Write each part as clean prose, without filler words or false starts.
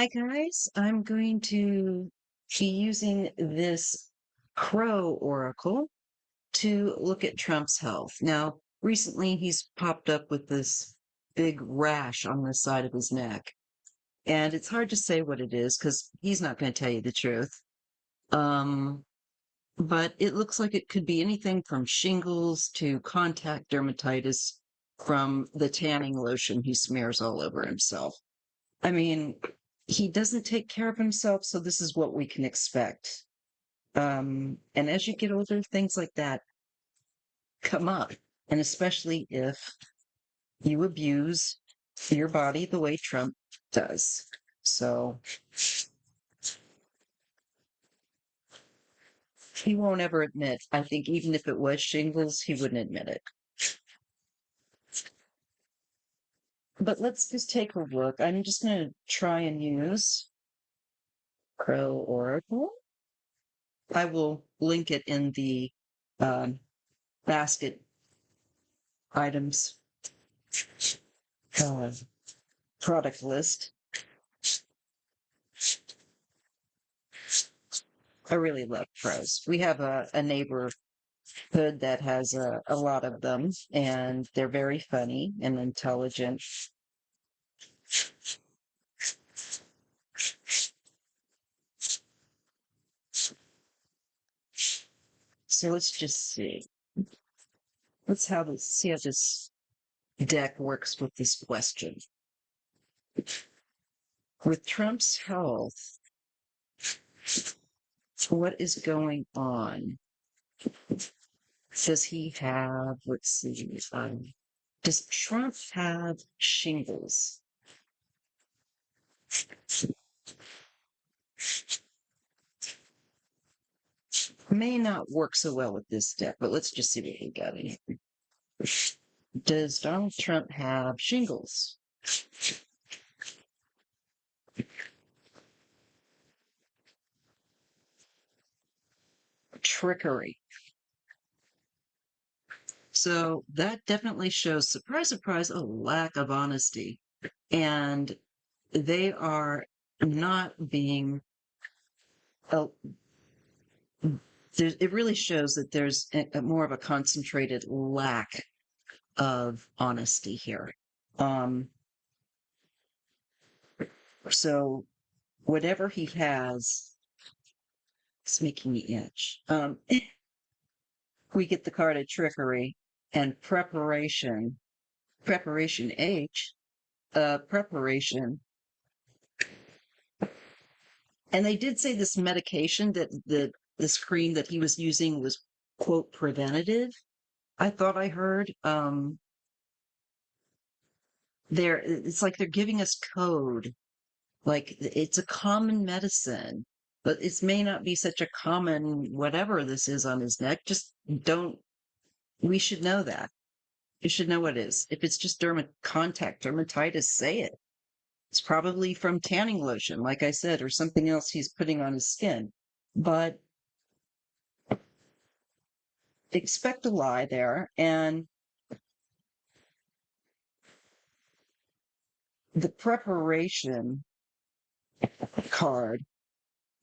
Hi guys, I'm going to be using this Crow Oracle to look at Trump's health. Now, recently he's popped up with this big rash on the side of his neck, and it's hard to say what it is because he's not going to tell you the truth. Um, but it looks like it could be anything from shingles to contact dermatitis from the tanning lotion he smears all over himself. I mean, he doesn't take care of himself, so this is what we can expect. And as you get older, things like that come up, and especially if you abuse your body the way Trump does. So he won't ever admit. I think even if it was shingles, he wouldn't admit it. But let's just take a look. I'm just going to try and use Crow Oracle. I will link it in the um, basket items uh, product list. I really love pros. We have a neighborhood that has a lot of them, and they're very funny and intelligent. So let's just see. See how this deck works with this question. With Trump's health, what is going on? Does he have, let's see, does Trump have shingles? May not work so well with this deck, but let's just see what we got in here. Does Donald Trump have shingles? Trickery. So that definitely shows, surprise, surprise, a lack of honesty. And they are not being, uh, it really shows that there's more of a concentrated lack of honesty here. So whatever he has, it's making me itch. We get the card of trickery and preparation. Preparation H, preparation. And they did say this medication that this cream that he was using was quote preventative. I thought I heard it's like they're giving us code, like it's a common medicine, but it may not be such a common whatever this is on his neck. Just don't. We should know that. You should know what it is. If it's just contact dermatitis, say it. It's probably from tanning lotion, like I said, or something else he's putting on his skin. But expect a lie there. And the preparation card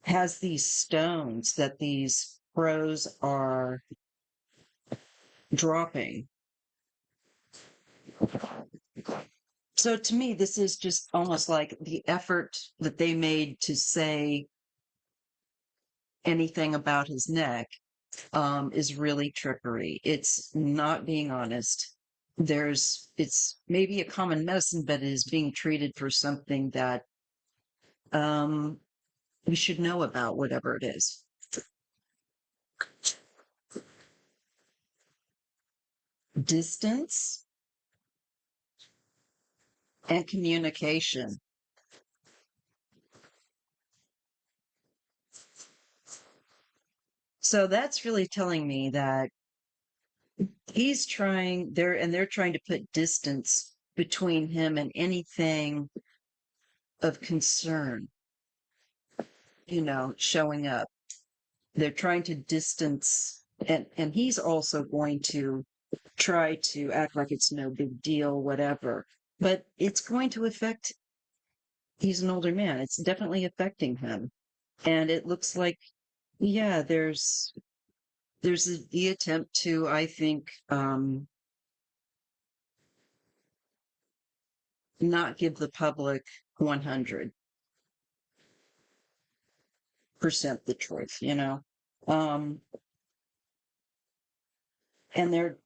has these stones that these pros are dropping. So to me, this is just almost like the effort that they made to say anything about his neck is really trickery. It's not being honest. It's maybe a common medicine, but it is being treated for something that um, we should know about, whatever it is. Distance and communication. So that's really telling me that he's trying there and they're trying to put distance between him and anything of concern, showing up. They're trying to distance and he's also going to try to act like it's no big deal, whatever. But it's going to affect he's an older man. It's definitely affecting him. And it looks like, yeah, the attempt to, I think, not give the public 100% the truth, you know? Um, and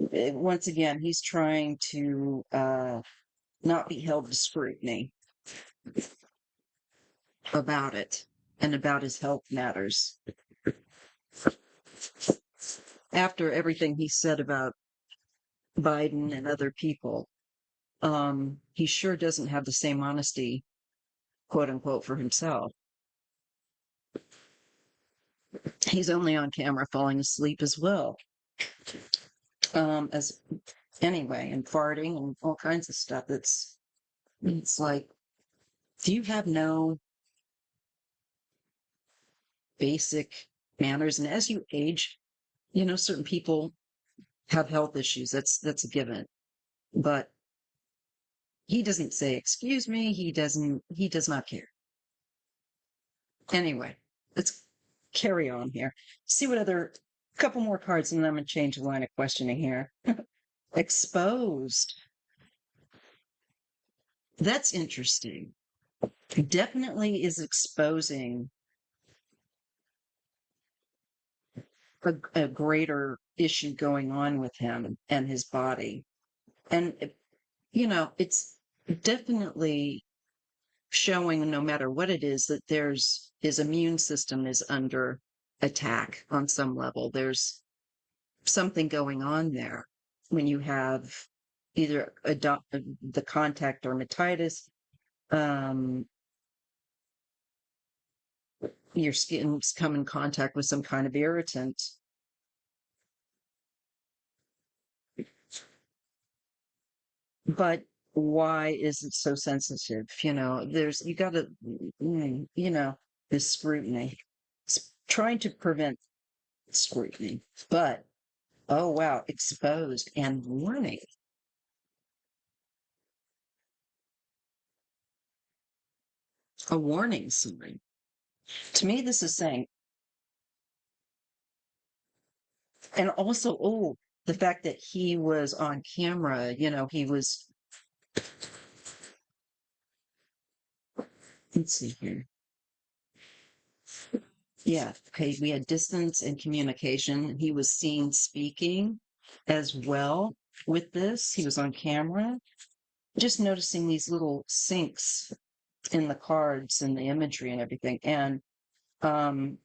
once again, he's trying to not be held to scrutiny about it and about his health matters. After everything he said about Biden and other people, he sure doesn't have the same honesty, quote unquote, for himself. He's only on camera falling asleep as well. As anyway, and farting and all kinds of stuff. It's like, do you have no basic manners? And as you age, certain people have health issues. That's a given. But he doesn't say, excuse me, he does not care. Anyway, let's carry on here. See what other couple more cards, and then I'm gonna change the line of questioning here. Exposed. That's interesting. Definitely is exposing a greater issue going on with him and his body. And, it's definitely showing, no matter what it is, that his immune system is under attack on some level. There's something going on there when you have either the contact dermatitis, um, your skin's come in contact with some kind of irritant. But why is it so sensitive? You got to, this scrutiny. It's trying to prevent scrutiny, but oh wow, exposed and warning. A warning sign. To me, this is saying, and also, oh, the fact that he was on camera, he was, let's see here. Yeah, okay, we had distance and communication. He was seen speaking as well with this. He was on camera. Just noticing these little syncs in the cards and the imagery and everything. And um,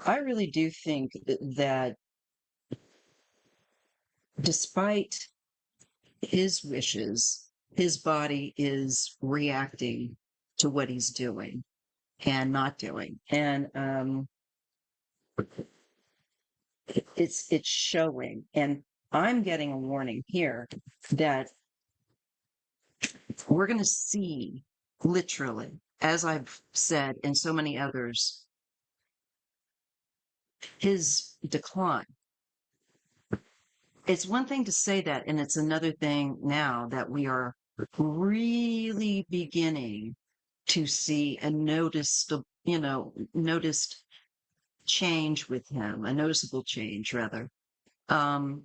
I really do think that despite his wishes, his body is reacting to what he's doing and not doing. And it's showing. And I'm getting a warning here that we're going to see, literally, as I've said and so many others, his decline. It's one thing to say that, and it's another thing now that we are really beginning to see a noticed change with him, a noticeable change rather. Um,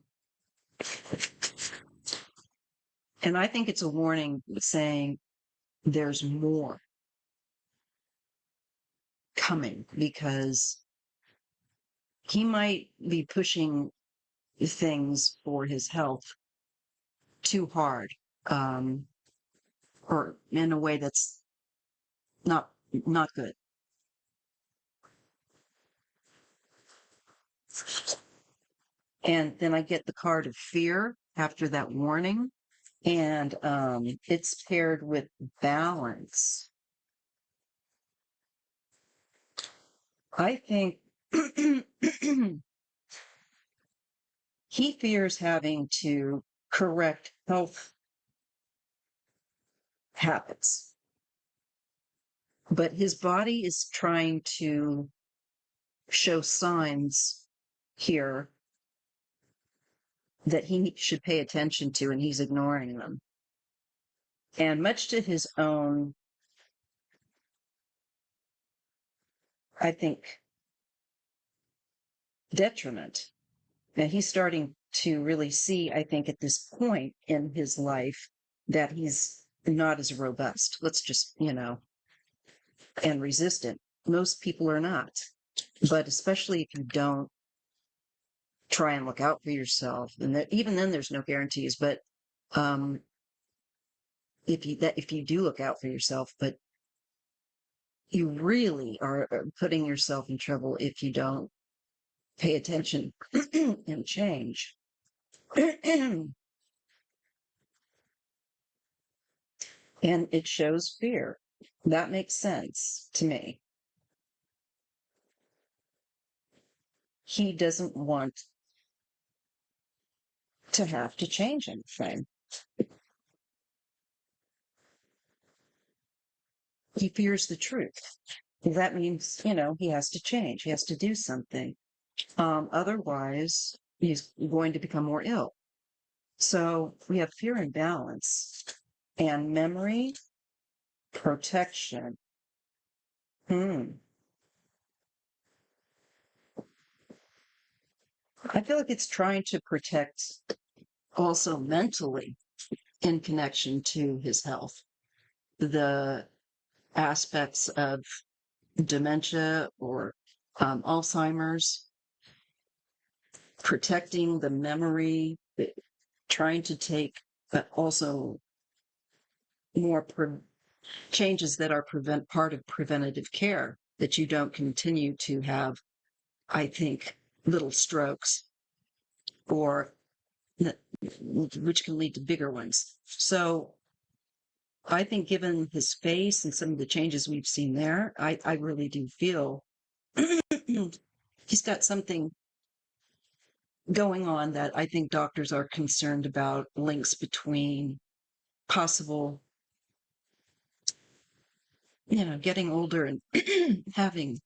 and I think it's a warning saying there's more coming, because he might be pushing things for his health too hard, um, or in a way that's not good. And then I get the card of fear after that warning, and it's paired with balance. I think he fears having to correct health habits, but his body is trying to show signs here that he should pay attention to, and he's ignoring them. And much to his own, I think, detriment. And he's starting to really see, I think, at this point in his life that he's not as robust. Let's just, and resistant. Most people are not. But especially if you don't try and look out for yourself, and that even then there's no guarantees. But um, if you do look out for yourself, but you really are putting yourself in trouble if you don't pay attention and change. And it shows fear. That makes sense to me. He doesn't want to have to change anything. He fears the truth. That means, he has to change. He has to do something. Otherwise, he's going to become more ill. So we have fear and balance and memory, protection. Hmm. I feel like it's trying to protect also mentally in connection to his health. The aspects of dementia or Alzheimer's, protecting the memory, trying to take, but also more changes that are part of preventative care, that you don't continue to have, I think, little strokes or which can lead to bigger ones. So I think given his face and some of the changes we've seen there, I really do feel he's got something going on that I think doctors are concerned about, links between possible, getting older and having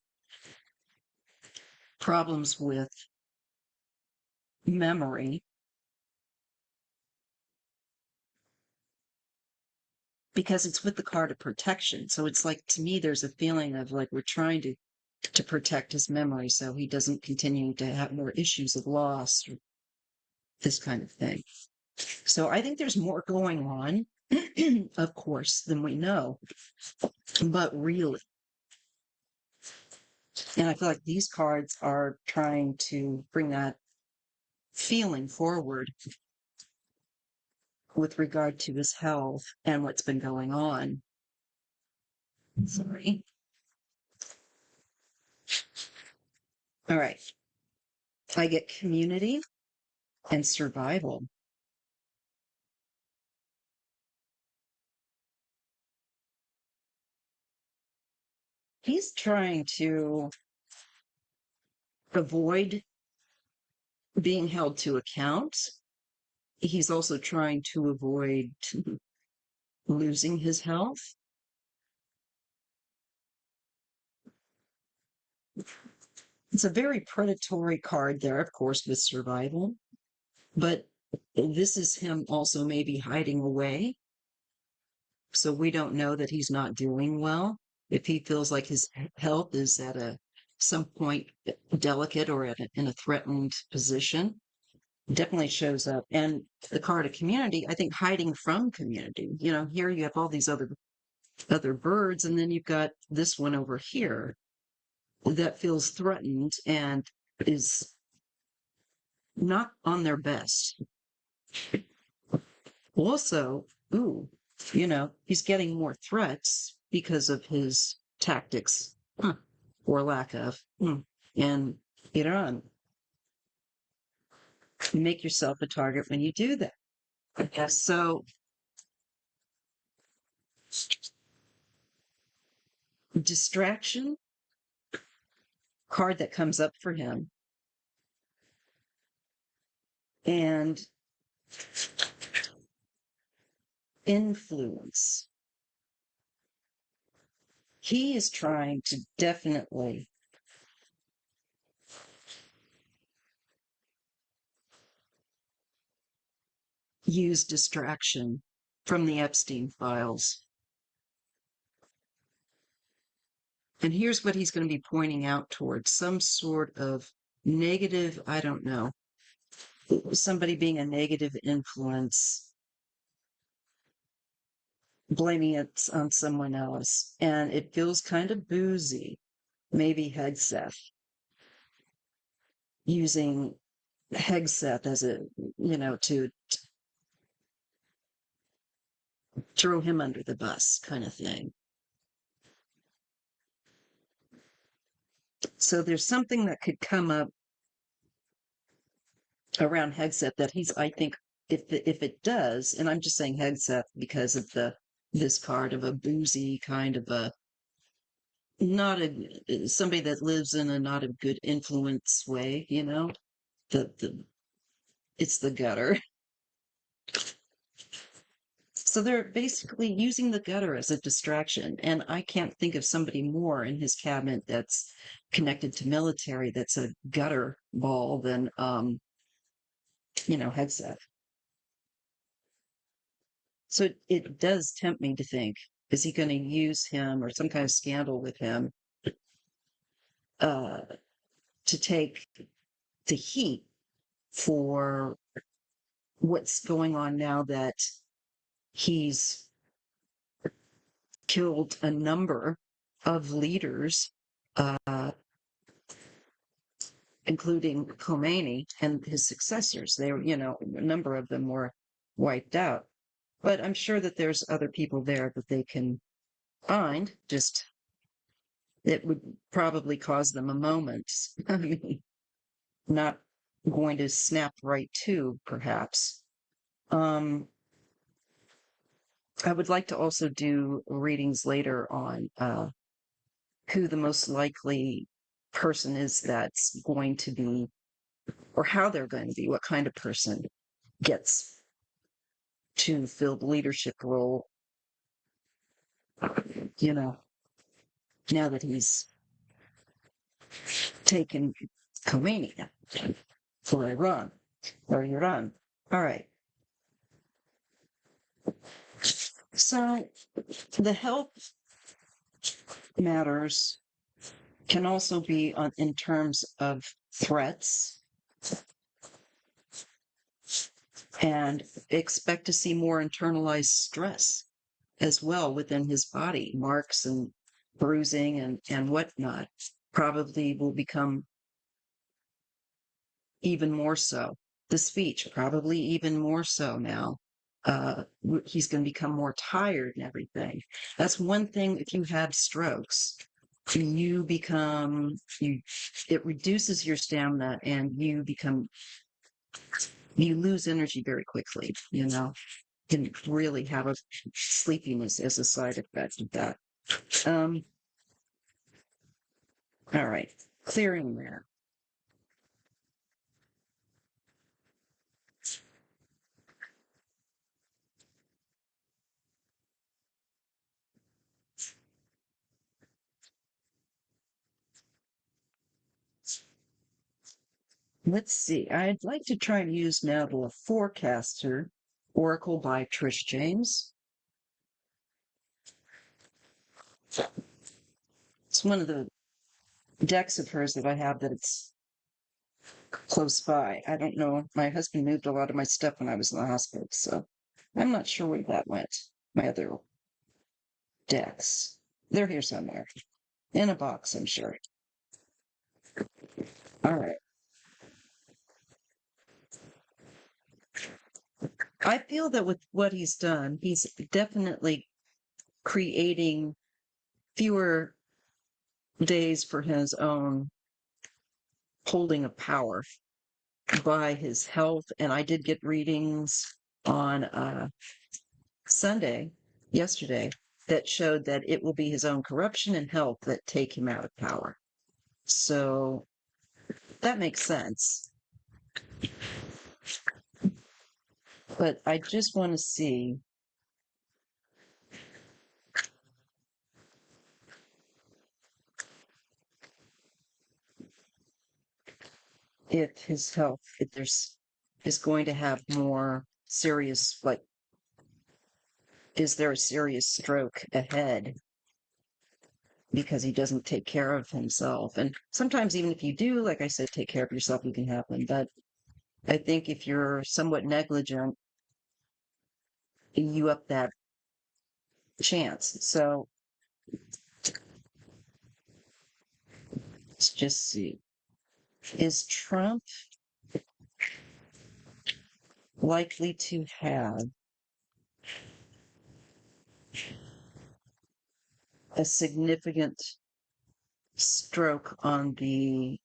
problems with memory, because it's with the card of protection. So it's like, to me, there's a feeling of like we're trying to protect his memory so he doesn't continue to have more issues of loss or this kind of thing. So I think there's more going on, of course, than we know, but really. And I feel like these cards are trying to bring that feeling forward with regard to his health and what's been going on. Sorry. All right. I get community and survival. He's trying to avoid being held to account. He's also trying to avoid losing his health. It's a very predatory card there, of course, with survival, but this is him also maybe hiding away. So we don't know that he's not doing well. If he feels like his health is at some point delicate or in a threatened position, definitely shows up. And the card of community, I think hiding from community. Here you have all these other birds, and then you've got this one over here that feels threatened and is not on their best. Also, he's getting more threats because of his tactics, or lack of, in Iran. Make yourself a target when you do that. I guess so. Distraction card that comes up for him, and influence. He is trying to definitely use distraction from the Epstein files. And here's what he's going to be pointing out towards some sort of negative, I don't know, somebody being a negative influence, blaming it on someone else. And it feels kind of boozy. Maybe Hegseth, using Hegseth as a, to throw him under the bus kind of thing. So there's something that could come up around Hegseth that he's, I think, if it does, and I'm just saying Hegseth because of this card of a boozy kind of a not a somebody that lives in a not a good influence way, the it's the gutter. So they're basically using the gutter as a distraction. And I can't think of somebody more in his cabinet that's connected to military that's a gutter ball than Hegseth. So it does tempt me to think, is he going to use him or some kind of scandal with him uh, to take the heat for what's going on now that he's killed a number of leaders, including Khomeini and his successors. They were, a number of them were wiped out. But I'm sure that there's other people there that they can find. Just it would probably cause them a moment. I mean, not going to snap right to, perhaps. I would like to also do readings later on who the most likely person is that's going to be, or how they're going to be, what kind of person gets to fill the leadership role, now that he's taken Khomeini for Iran or Iran. All right. So the health matters can also be in terms of threats, and expect to see more internalized stress as well within his body, marks and bruising and whatnot probably will become even more so. The speech probably even more so now. He's going to become more tired and everything. That's one thing. If you have strokes, it reduces your stamina and you lose energy very quickly, can really have a sleepiness as a side effect of that. All right, clearing there. Let's see. I'd like to try and use now the Forecaster Oracle by Trish James. It's one of the decks of hers that I have that it's close by. I don't know. My husband moved a lot of my stuff when I was in the hospital, so I'm not sure where that went. My other decks. They're here somewhere. In a box, I'm sure. All right. I feel that with what he's done, he's definitely creating fewer days for his own holding of power by his health. And I did get readings on yesterday, that showed that it will be his own corruption and health that take him out of power. So that makes sense. But I just want to see if his health, if there's, is going to have more serious, like Is there a serious stroke ahead because he doesn't take care of himself? And sometimes, even if you do, like I said, take care of yourself, you can happen. But I think if you're somewhat negligent, you up that chance. So let's just see. Is Trump likely to have a significant stroke on the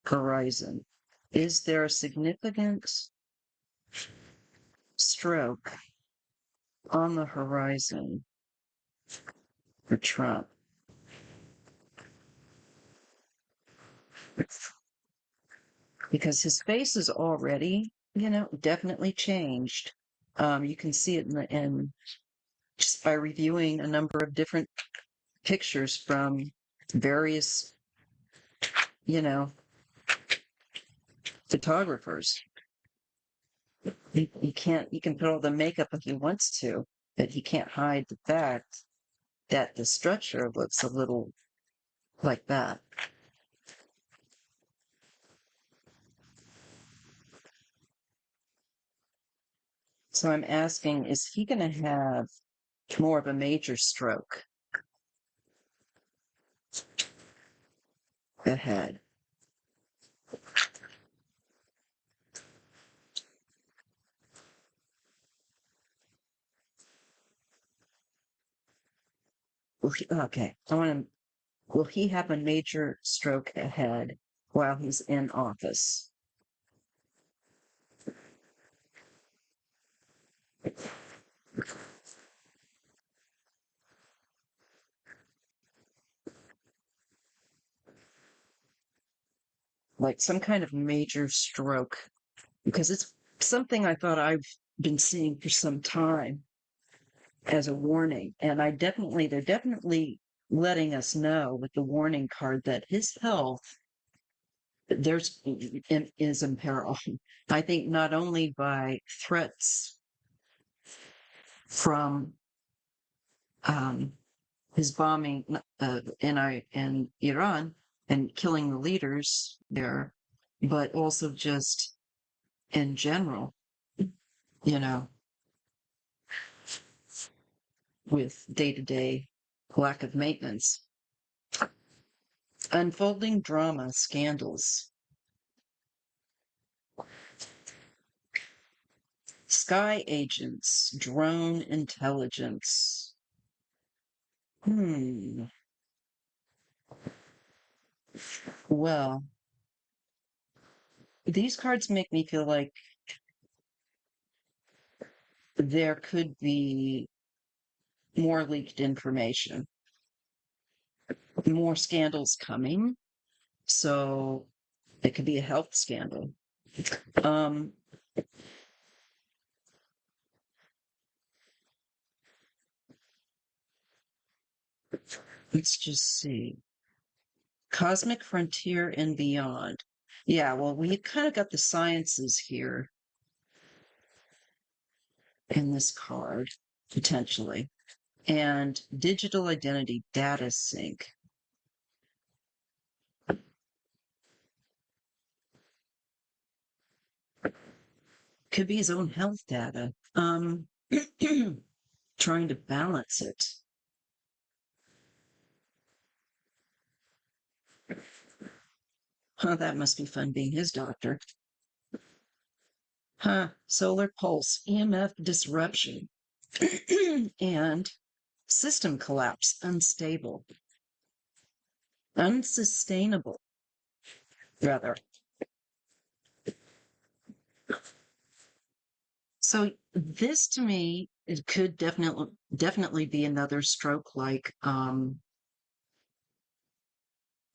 horizon? Is there a significant stroke on the horizon for Trump? Because his face is already, definitely changed. You can see it in just by reviewing a number of different pictures from various, you know, photographers. He can put all the makeup if he wants to, but he can't hide the fact that the structure looks a little like that. So I'm asking, is he going to have more of a major stroke ahead? Okay, I want to. Will he have a major stroke ahead while he's in office? Like some kind of major stroke? Because it's something I thought I've been seeing for some time as a warning. And they're definitely letting us know with the warning card that his health is in peril. I think not only by threats from um, his bombing in Iran and killing the leaders there, but also just in general, you know, with day to day lack of maintenance. Unfolding drama, scandals, sky agents, drone intelligence. Hmm. Well, these cards make me feel like there could be more leaked information, more scandals coming. So it could be a health scandal. Um, let's just see. Cosmic Frontier and Beyond. Yeah, well, we kind of got the sciences here in this card, potentially. And digital identity data sync. Could be his own health data. Trying to balance it. Huh, that must be fun being his doctor. Huh, solar pulse, EMF disruption, and system collapse, unstable, unsustainable, rather. So this to me, it could definitely be another stroke like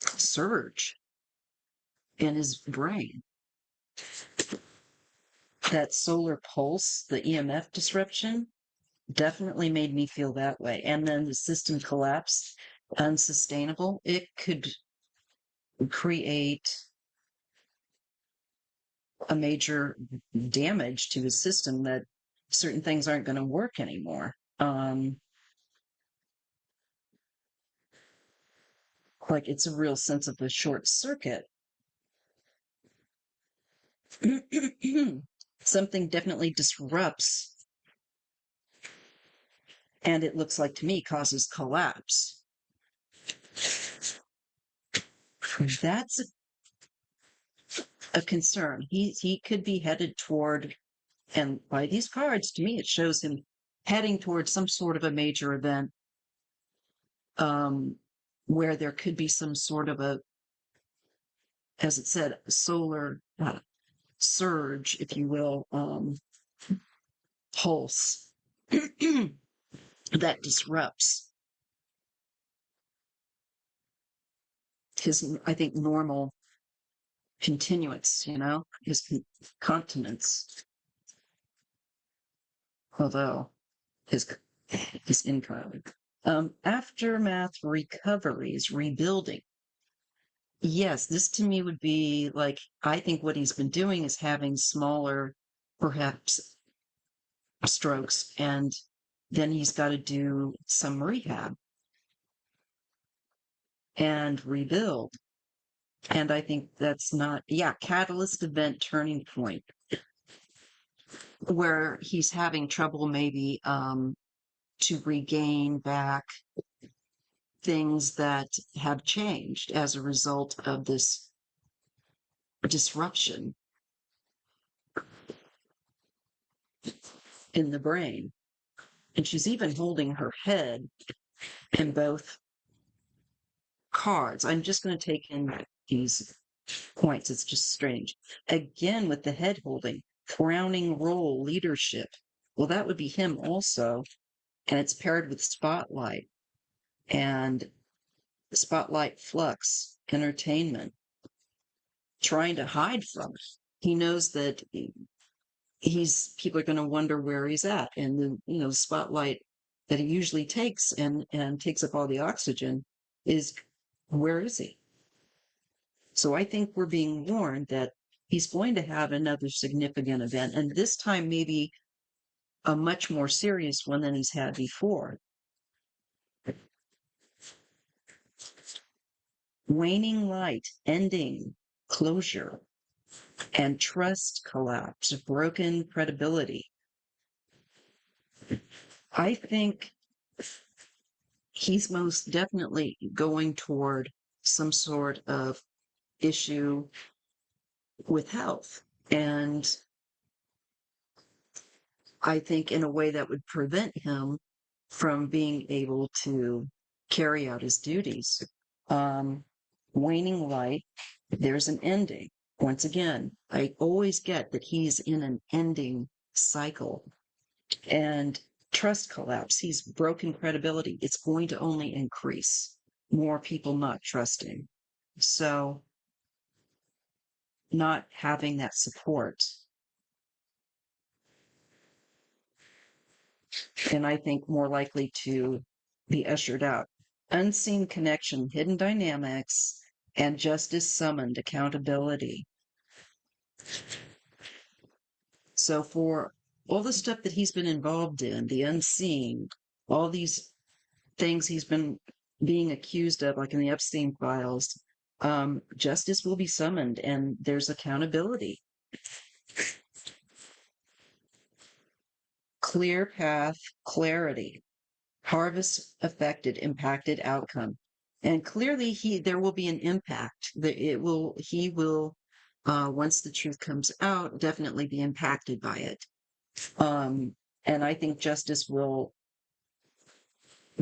surge in his brain. That solar pulse, the EMF disruption, definitely made me feel that way. And then the system collapse, unsustainable. It could create a major damage to his system that certain things aren't going to work anymore. Um, like it's a real sense of a short circuit. Something definitely disrupts, and it looks like to me causes collapse. That's a concern. He could be headed toward, and by these cards, to me, it shows him heading towards some sort of a major event, um, where there could be some sort of a, as it said, solar surge, if you will, pulse that disrupts his, I think, normal continuance, his continence, although his his income. Aftermath recoveries, rebuilding. Yes, this to me would be like, I think what he's been doing is having smaller, perhaps, strokes, and then he's got to do some rehab and rebuild. And I think that's not, yeah, catalyst event turning point where he's having trouble maybe to regain back things that have changed as a result of this disruption in the brain. And she's even holding her head in both cards. I'm just going to take in these points. It's just strange. Again, with the head holding, crowning role, leadership. Well, that would be him also. And it's paired with spotlight and spotlight flux, entertainment, trying to hide from it. He knows that people are going to wonder where he's at, and the spotlight that he usually takes and takes up all the oxygen is, where is he? So I think we're being warned that he's going to have another significant event, and this time maybe a much more serious one than he's had before. Waning light, ending, closure, and trust collapse, broken credibility. I think he's most definitely going toward some sort of issue with health. And I think in a way that would prevent him from being able to carry out his duties. Um, Waning light, there's an ending. Once again, I always get that he's in an ending cycle. And trust collapse, he's broken credibility. It's going to only increase. More people not trusting. So, not having that support. And I think more likely to be ushered out. Unseen connection, hidden dynamics, and justice summoned, accountability. So for all the stuff that he's been involved in, the unseen, all these things he's been being accused of, like in the Epstein files, justice will be summoned and there's accountability. Clear path, clarity, harvest affected, impacted outcome. And clearly there will be an impact. He will, once the truth comes out, definitely be impacted by it. And I think justice will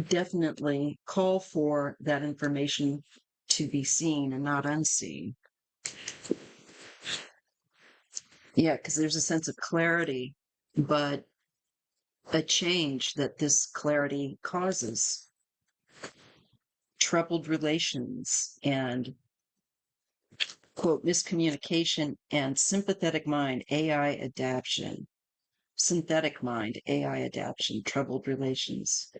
definitely call for that information to be seen and not unseen. Yeah, because there's a sense of clarity, but a change that this clarity causes. Troubled relations and, quote, miscommunication and sympathetic mind, AI adaptation. Synthetic mind, AI adaptation, troubled relations.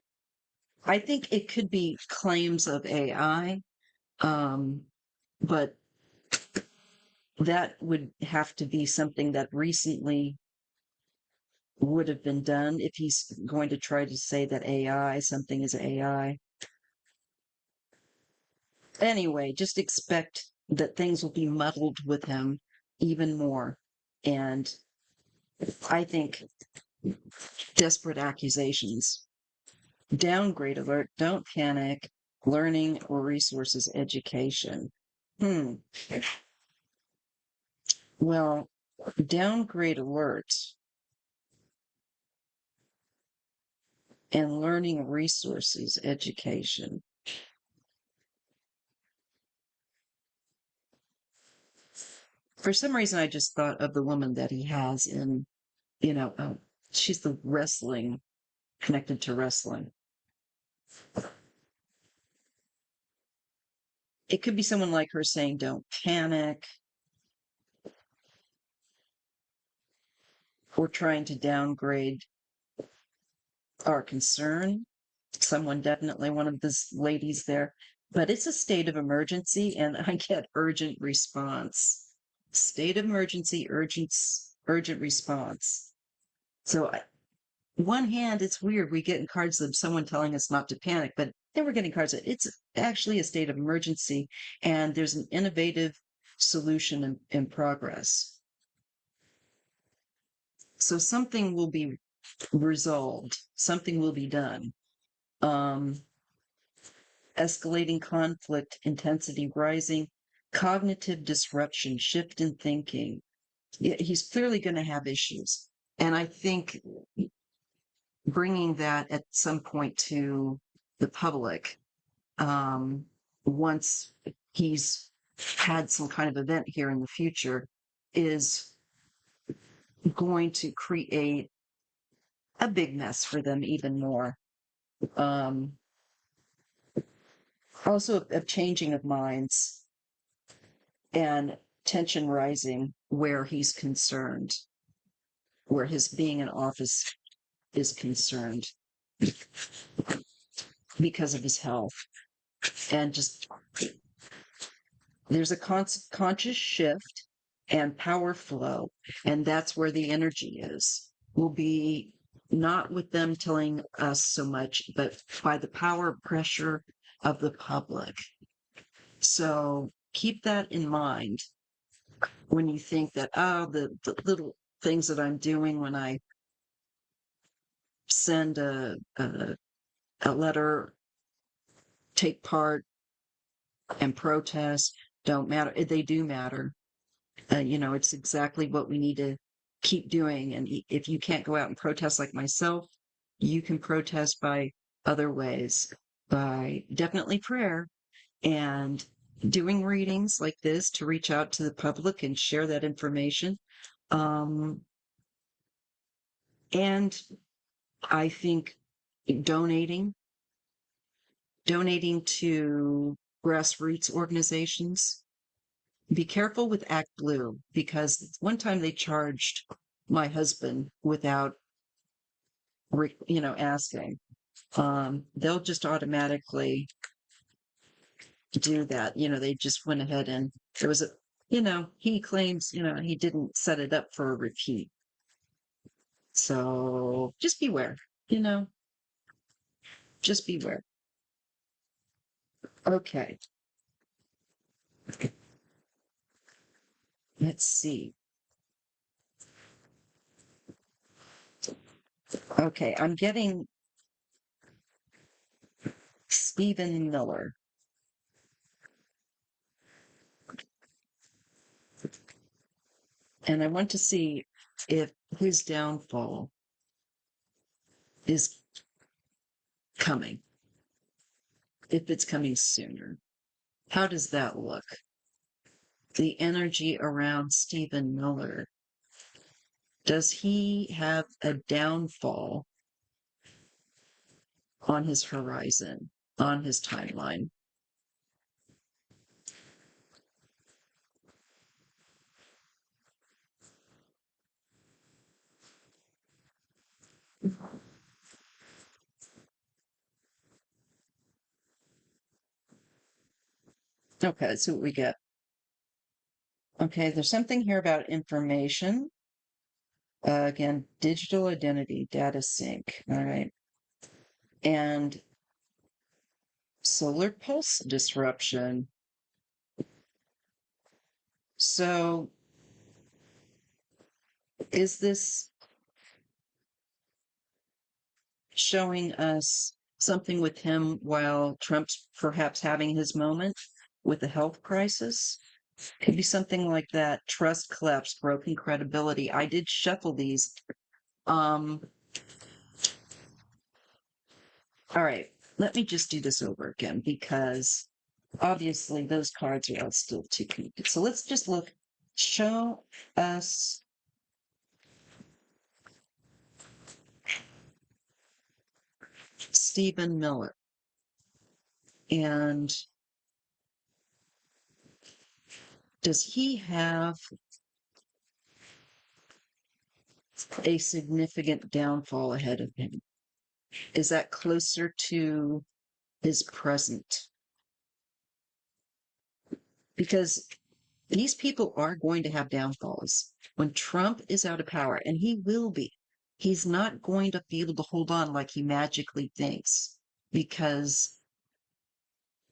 I think it could be claims of AI, but that would have to be something that recently would have been done if he's going to try to say that something is AI. Anyway, just expect that things will be muddled with him even more. And I think desperate accusations, downgrade alert, don't panic, learning or resources education. Hmm. Well, downgrade alert and learning resources education. For some reason, I just thought of the woman that he has in, she's the wrestling, connected to wrestling. It could be someone like her saying, don't panic, or trying to downgrade our concern. Someone, definitely one of the ladies there, but it's a state of emergency, and I get urgent response. State of emergency, urgent response. So, one hand, it's weird. We get in cards of someone telling us not to panic, but then we're getting cards that it's actually a state of emergency, and there's an innovative solution in progress. So something will be resolved, something will be done. Escalating conflict, intensity rising, cognitive disruption, shift in thinking. He's clearly going to have issues. And I think bringing that at some point to the public, once he's had some kind of event here in the future, is going to create a big mess for them even more. Um, Also, a changing of minds and tension rising where he's concerned, where his being in office is concerned because of his health. And just there's a conscious shift and power flow. And that's where the energy is. Will be not with them telling us so much, but by the power pressure of the public. So keep that in mind when you think that, oh, the little things that I'm doing when I send a letter, take part, and protest don't matter. They do matter. It's exactly what we need to keep doing. And if you can't go out and protest like myself, you can protest by other ways, by definitely prayer and doing readings like this to reach out to the public and share that information. Um, and I think donating, donating to grassroots organizations. Be careful with Act Blue because one time they charged my husband without, asking. They'll just automatically do that. They just went ahead and there was he claims, he didn't set it up for a repeat. So just beware, you know, just beware. Okay. Let's see. Okay, I'm getting Stephen Miller. And I want to see if his downfall is coming, if it's coming sooner. How does that look? The energy around Stephen Miller. Does he have a downfall on his horizon, on his timeline? Okay, let's see what we get. Okay, there's something here about information. Again, digital identity, data sync. All right. And solar pulse disruption. So is this showing us something with him while Trump's perhaps having his moment with the health crisis? Could be something like that. Trust collapse, broken credibility. I did shuffle these. Um, all right, let me just do this over again because obviously those cards are all still too connected. So let's just look. Show us Stephen Miller. And does he have a significant downfall ahead of him? Is that closer to his present? Because these people are going to have downfalls. When Trump is out of power, and he will be, he's not going to be able to hold on like he magically thinks. Because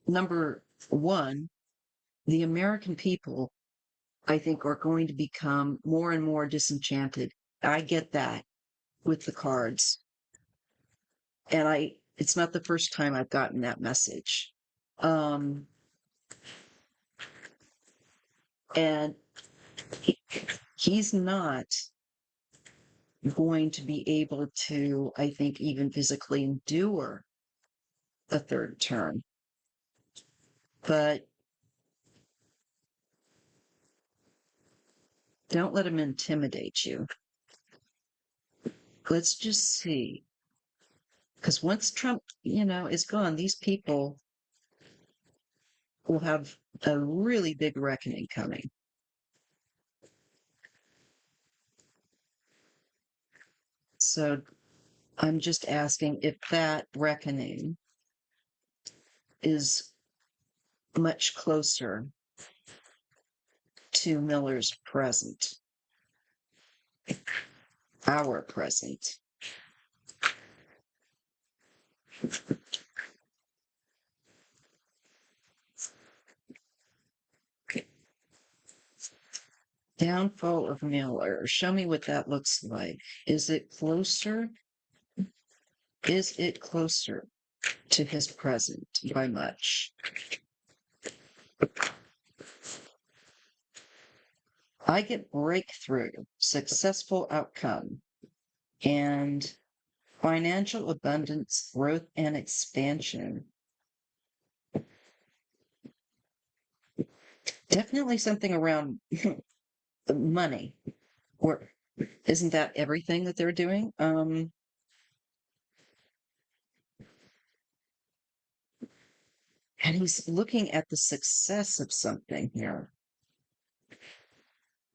number one, the American people, I think, are going to become more and more disenchanted. I get that with the cards. And it's not the first time I've gotten that message. Um, and he's not going to be able to, I think, even physically endure a third term. But don't let him intimidate you. Let's just see. Because once Trump, is gone, these people will have a really big reckoning coming. So I'm just asking if that reckoning is much closer to Miller's present, our present. Downfall of Miller. Show me what that looks like. Is it closer? Is it closer to his present by much? I get breakthrough, successful outcome, and financial abundance, growth, and expansion. Definitely something around money. Or isn't that everything that they're doing? And he's looking at the success of something here,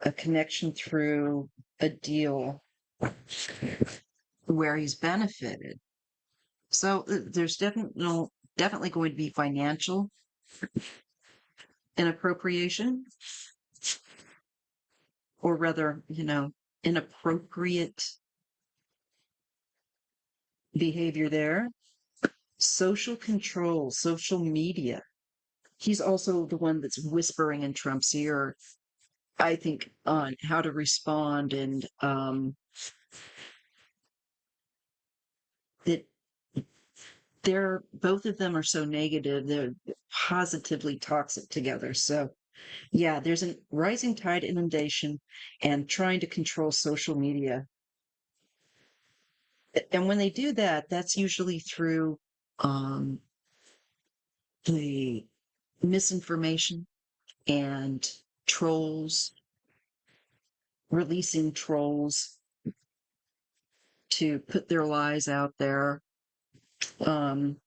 a connection through a deal where he's benefited. So there's definitely going to be financial inappropriation, or rather, inappropriate behavior there. Social control, social media. He's also the one that's whispering in Trump's ear, I think, on how to respond, and that they're both of them are so negative, they're positively toxic together. So yeah, there's a rising tide inundation and trying to control social media. And when they do that, that's usually through um, the misinformation and trolls, releasing trolls to put their lies out there. Um,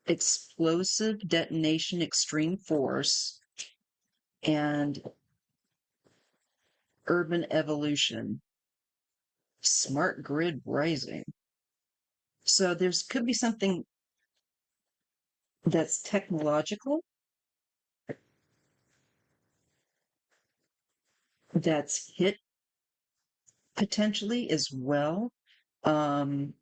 Explosive detonation, extreme force, and urban evolution, smart grid rising. So there's could be something that's technological, that's hit potentially as well. Um,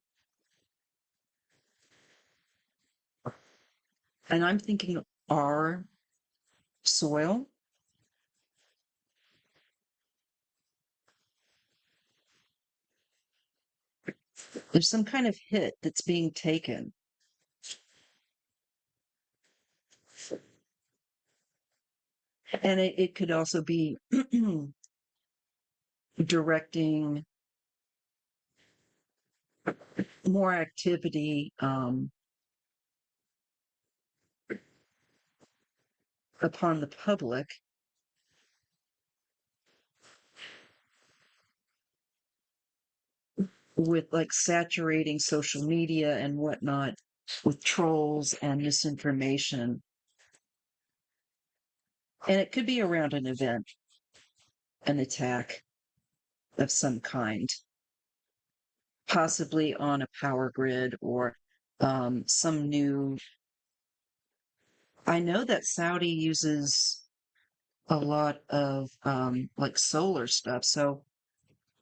and I'm thinking our soil, there's some kind of hit that's being taken. And it could also be directing more activity upon the public with like saturating social media and whatnot with trolls and misinformation. And it could be around an event, an attack of some kind, possibly on a power grid or some new. I know that Saudi uses a lot of like solar stuff, so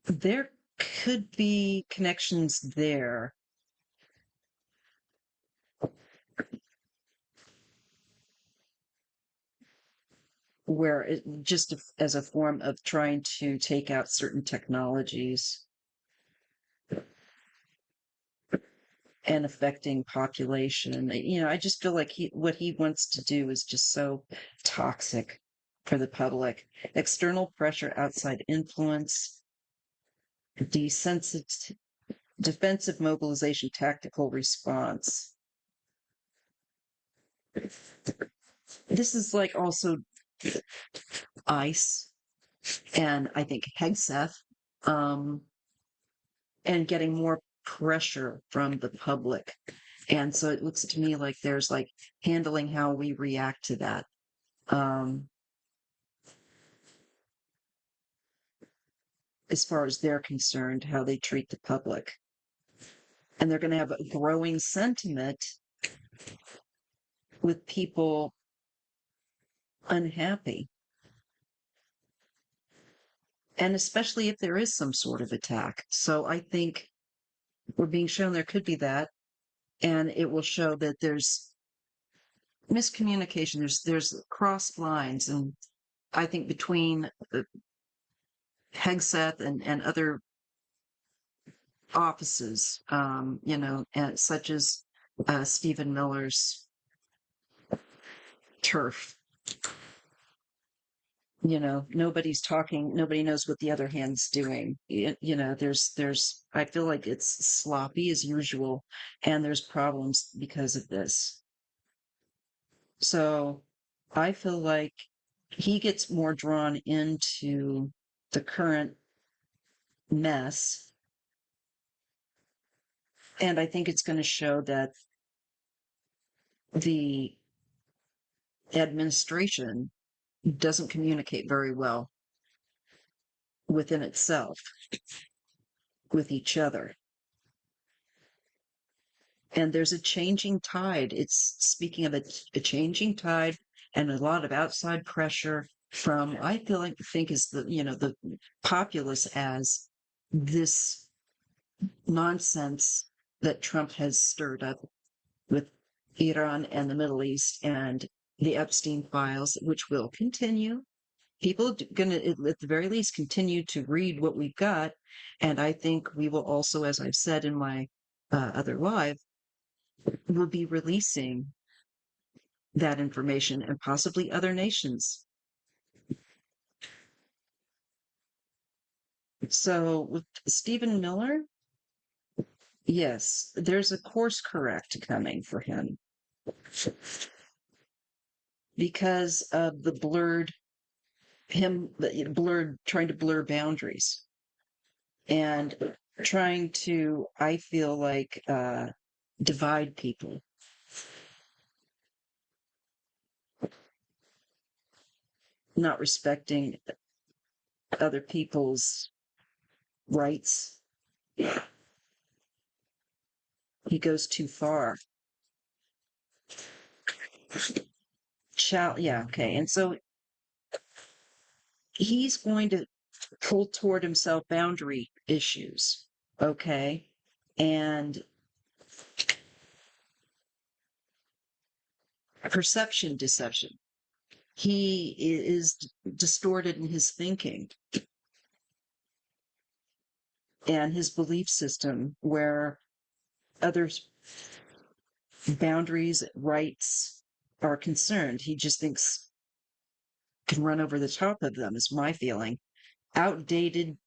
there could be connections there where it just as a form of trying to take out certain technologies and affecting population. I just feel like what he wants to do is just so toxic for the public. External pressure, outside influence, desensit defensive mobilization, tactical response. This is like also ICE and I think Hegseth, um, and getting more pressure from the public. And so it looks to me like there's like handling how we react to that. Um, as far as they're concerned, how they treat the public. And they're going to have a growing sentiment with people unhappy. And especially if there is some sort of attack. So I think we're being shown there could be that. And it will show that there's miscommunication, there's cross lines. And I think between Hegseth and other offices, and such as Stephen Miller's turf. Nobody's talking, nobody knows what the other hand's doing. I feel like it's sloppy as usual, and there's problems because of this. So I feel like he gets more drawn into the current mess. And I think it's going to show that the administration doesn't communicate very well within itself, with each other. And there's a changing tide. It's speaking of a changing tide and a lot of outside pressure from, I feel like, think is the populace as this nonsense that Trump has stirred up with Iran and the Middle East and the Epstein files, which will continue. People going to, at the very least, continue to read what we've got. And I think we will also, as I've said in my other live, will be releasing that information and possibly other nations. So with Stephen Miller, yes, there's a course correct coming for him because of the trying to blur boundaries and trying to, I feel like, divide people. Not respecting other people's rights. He goes too far. Yeah, okay. And so he's going to pull toward himself boundary issues. Okay. And perception deception. He is distorted in his thinking and his belief system where others' boundaries, rights are concerned. He just thinks can run over the top of them, is my feeling. Outdated,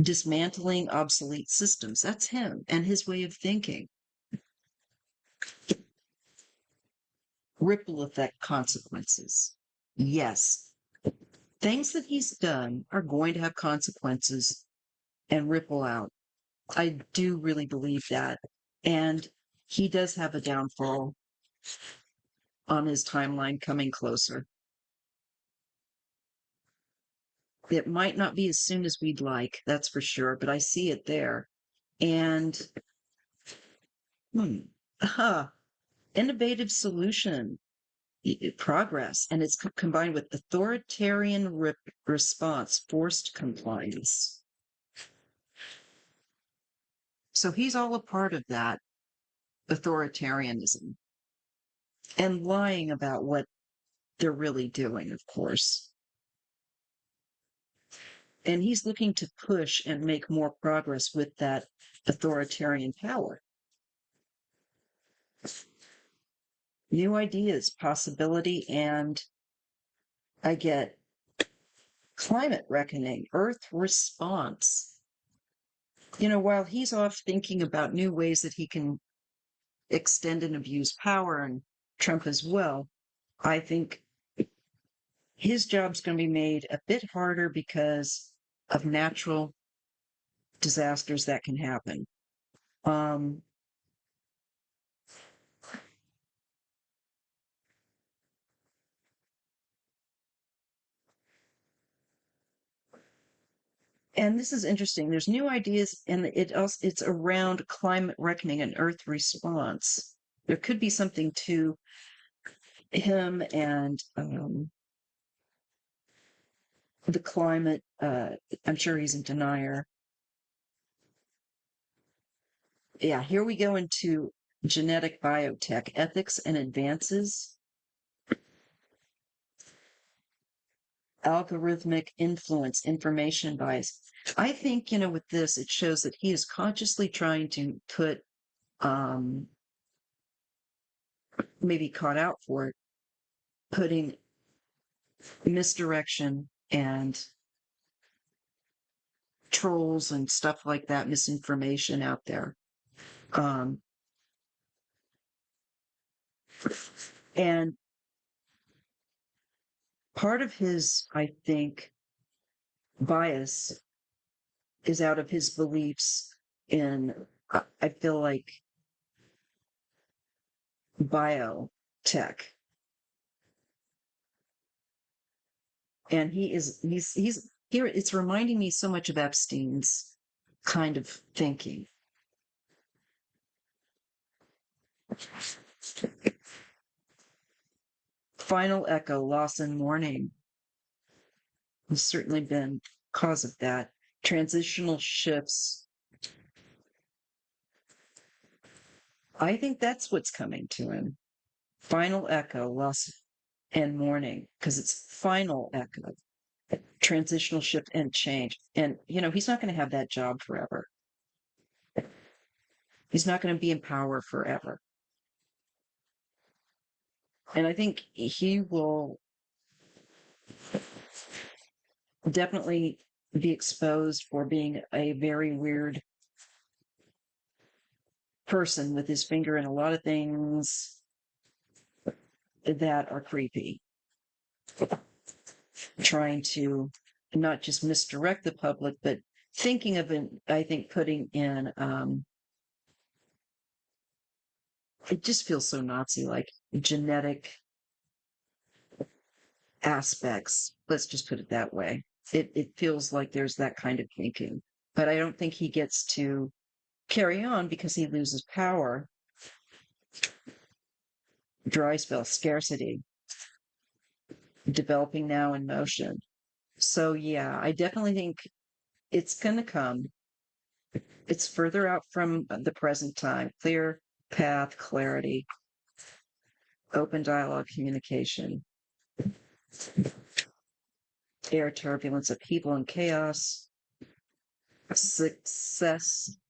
dismantling obsolete systems. That's him and his way of thinking. Ripple effect consequences. Yes, things that he's done are going to have consequences and ripple out. I do really believe that. And he does have a downfall on his timeline coming closer. It might not be as soon as we'd like, that's for sure, but I see it there. And innovative solution, progress, and it's combined with authoritarian response, forced compliance. So he's all a part of that authoritarianism and lying about what they're really doing, of course. And he's looking to push and make more progress with that authoritarian power. New ideas, possibility, and I get climate reckoning, Earth response. While he's off thinking about new ways that he can extend and abuse power, and Trump as well, I think his job's going to be made a bit harder because of natural disasters that can happen. Um, and this is interesting. There's new ideas, and it's around climate reckoning and Earth response. There could be something to him and the climate. I'm sure he's a denier. Yeah, here we go into genetic biotech, ethics and advances, algorithmic influence, information bias. I think, with this, it shows that he is consciously trying to put, maybe caught out for it, putting misdirection and trolls and stuff like that, misinformation out there. Um, and part of his, I think, bias is out of his beliefs in, I feel like, biotech. And he's here. It's reminding me so much of Epstein's kind of thinking. Final echo, loss and mourning has certainly been cause of that. Transitional shifts. I think that's what's coming to him. Final echo, loss and mourning, because it's final echo, transitional shift and change. And, he's not going to have that job forever. He's not going to be in power forever. And I think he will definitely be exposed for being a very weird person with his finger in a lot of things that are creepy. Trying to not just misdirect the public, but thinking of it, I think putting in, it just feels so Nazi like genetic aspects. Let's just put it that way. It feels like there's that kind of thinking, but I don't think he gets to carry on because he loses power. Dry spell, scarcity, developing now in motion. So yeah, I definitely think it's going to come. It's further out from the present time. Clear path, clarity, open dialogue, communication, air turbulence, upheaval and chaos,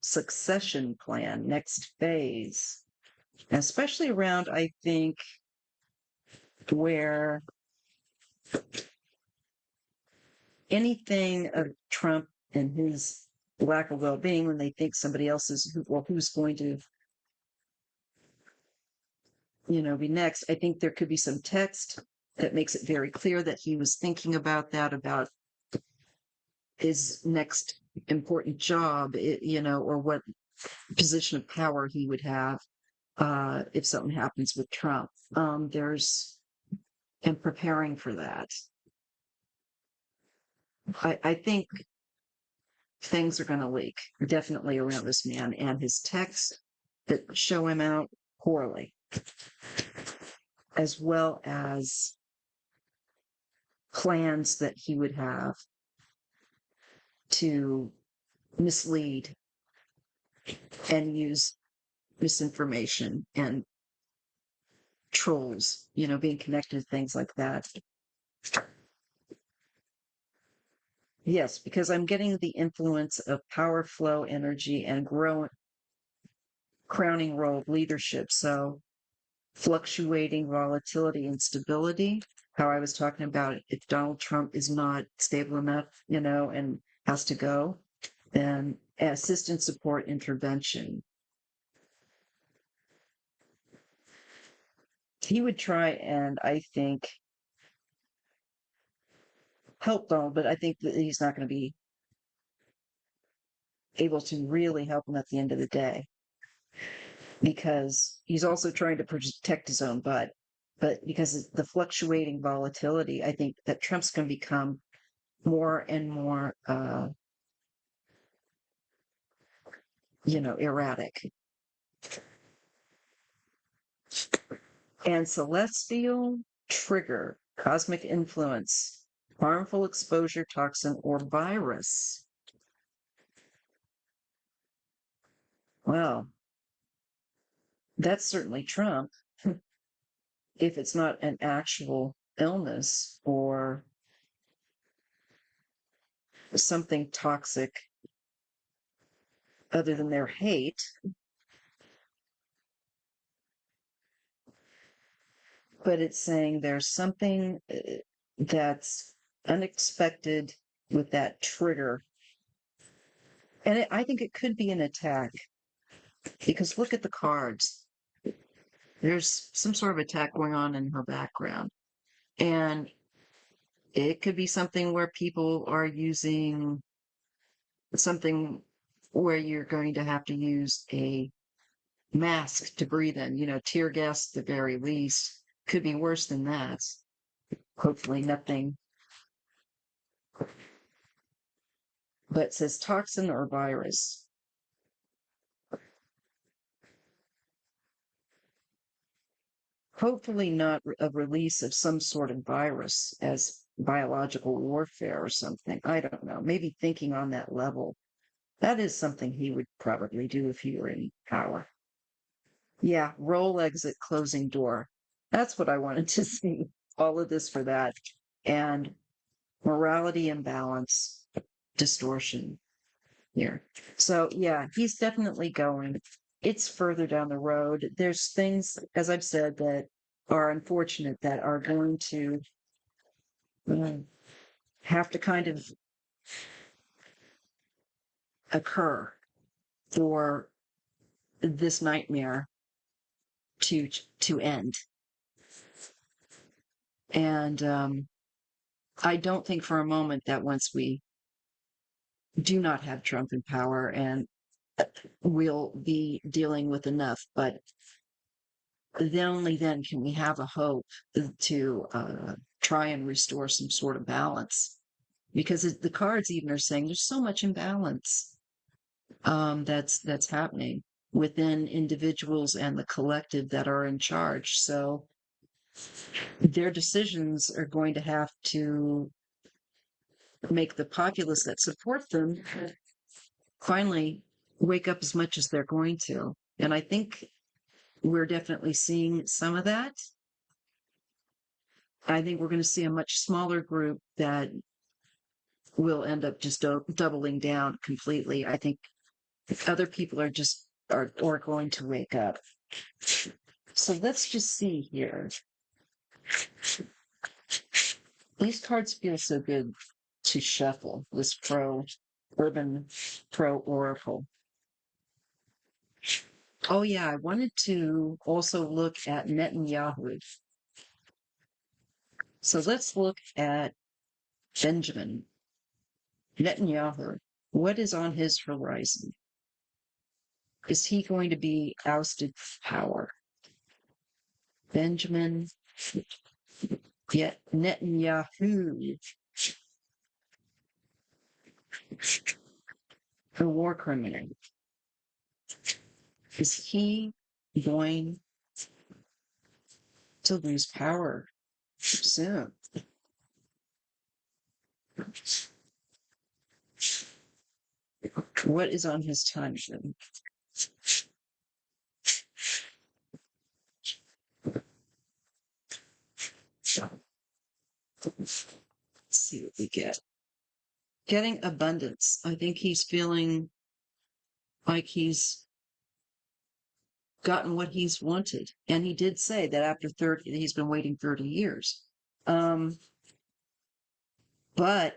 succession plan, next phase. Especially around, I think, where anything of Trump and his lack of well-being, when they think somebody else is who's going to be next. I think there could be some text that makes it very clear that he was thinking about that, about his next important job, or what position of power he would have if something happens with Trump. And preparing for that. I think things are going to leak definitely around this man and his texts that show him out poorly, as well as plans that he would have to mislead and use misinformation and trolls, being connected to things like that. Yes, because I'm getting the influence of power flow, energy, and crowning role of leadership. So fluctuating volatility and stability, how I was talking about, if Donald Trump is not stable enough, and has to go, then assistance, support, intervention. He would try and, I think, help Donald, but I think that he's not going to be able to really help him at the end of the day, because he's also trying to protect his own butt. But because of the fluctuating volatility, I think that Trump's going to become more and more, erratic. And celestial trigger, cosmic influence, harmful exposure, toxin, or virus. Well, that's certainly Trump. If it's not an actual illness or something toxic other than their hate, but it's saying there's something that's unexpected with that trigger. And I think it could be an attack, because look at the cards. There's some sort of attack going on in her background. And it could be something where people are using something where you're going to have to use a mask to breathe in, tear gas at the very least. Could be worse than that. Hopefully nothing. But it says toxin or virus. Hopefully not a release of some sort of virus as biological warfare or something. I don't know. Maybe thinking on that level. That is something he would probably do if he were in power. Yeah, roll exit, closing door. That's what I wanted to see. All of this for that. And morality imbalance, distortion here. So yeah, he's definitely going. It's further down the road. There's things, as I've said, that are unfortunate that are going to have to kind of occur for this nightmare to end. And I don't think for a moment that once we do not have Trump in power, and we'll be dealing with enough, but then only then can we have a hope to try and restore some sort of balance, because the cards even are saying there's so much imbalance that's happening within individuals and the collective that are in charge. So their decisions are going to have to make the populace that support them finally wake up as much as they're going to. And I think we're definitely seeing some of that. I think we're going to see a much smaller group that will end up just doubling down completely. I think other people are going to wake up. So let's just see here. These cards feel so good to shuffle. This urban pro oracle. Oh yeah, I wanted to also look at Netanyahu. So let's look at Benjamin Netanyahu. What is on his horizon? Is he going to be ousted from power? Benjamin yet Netanyahu, a war criminal. Is he going to lose power soon? What is on his timeline? Let's see what we get. Getting abundance. I think he's feeling like he's gotten what he's wanted. And he did say that after 30, he's been waiting 30 years. But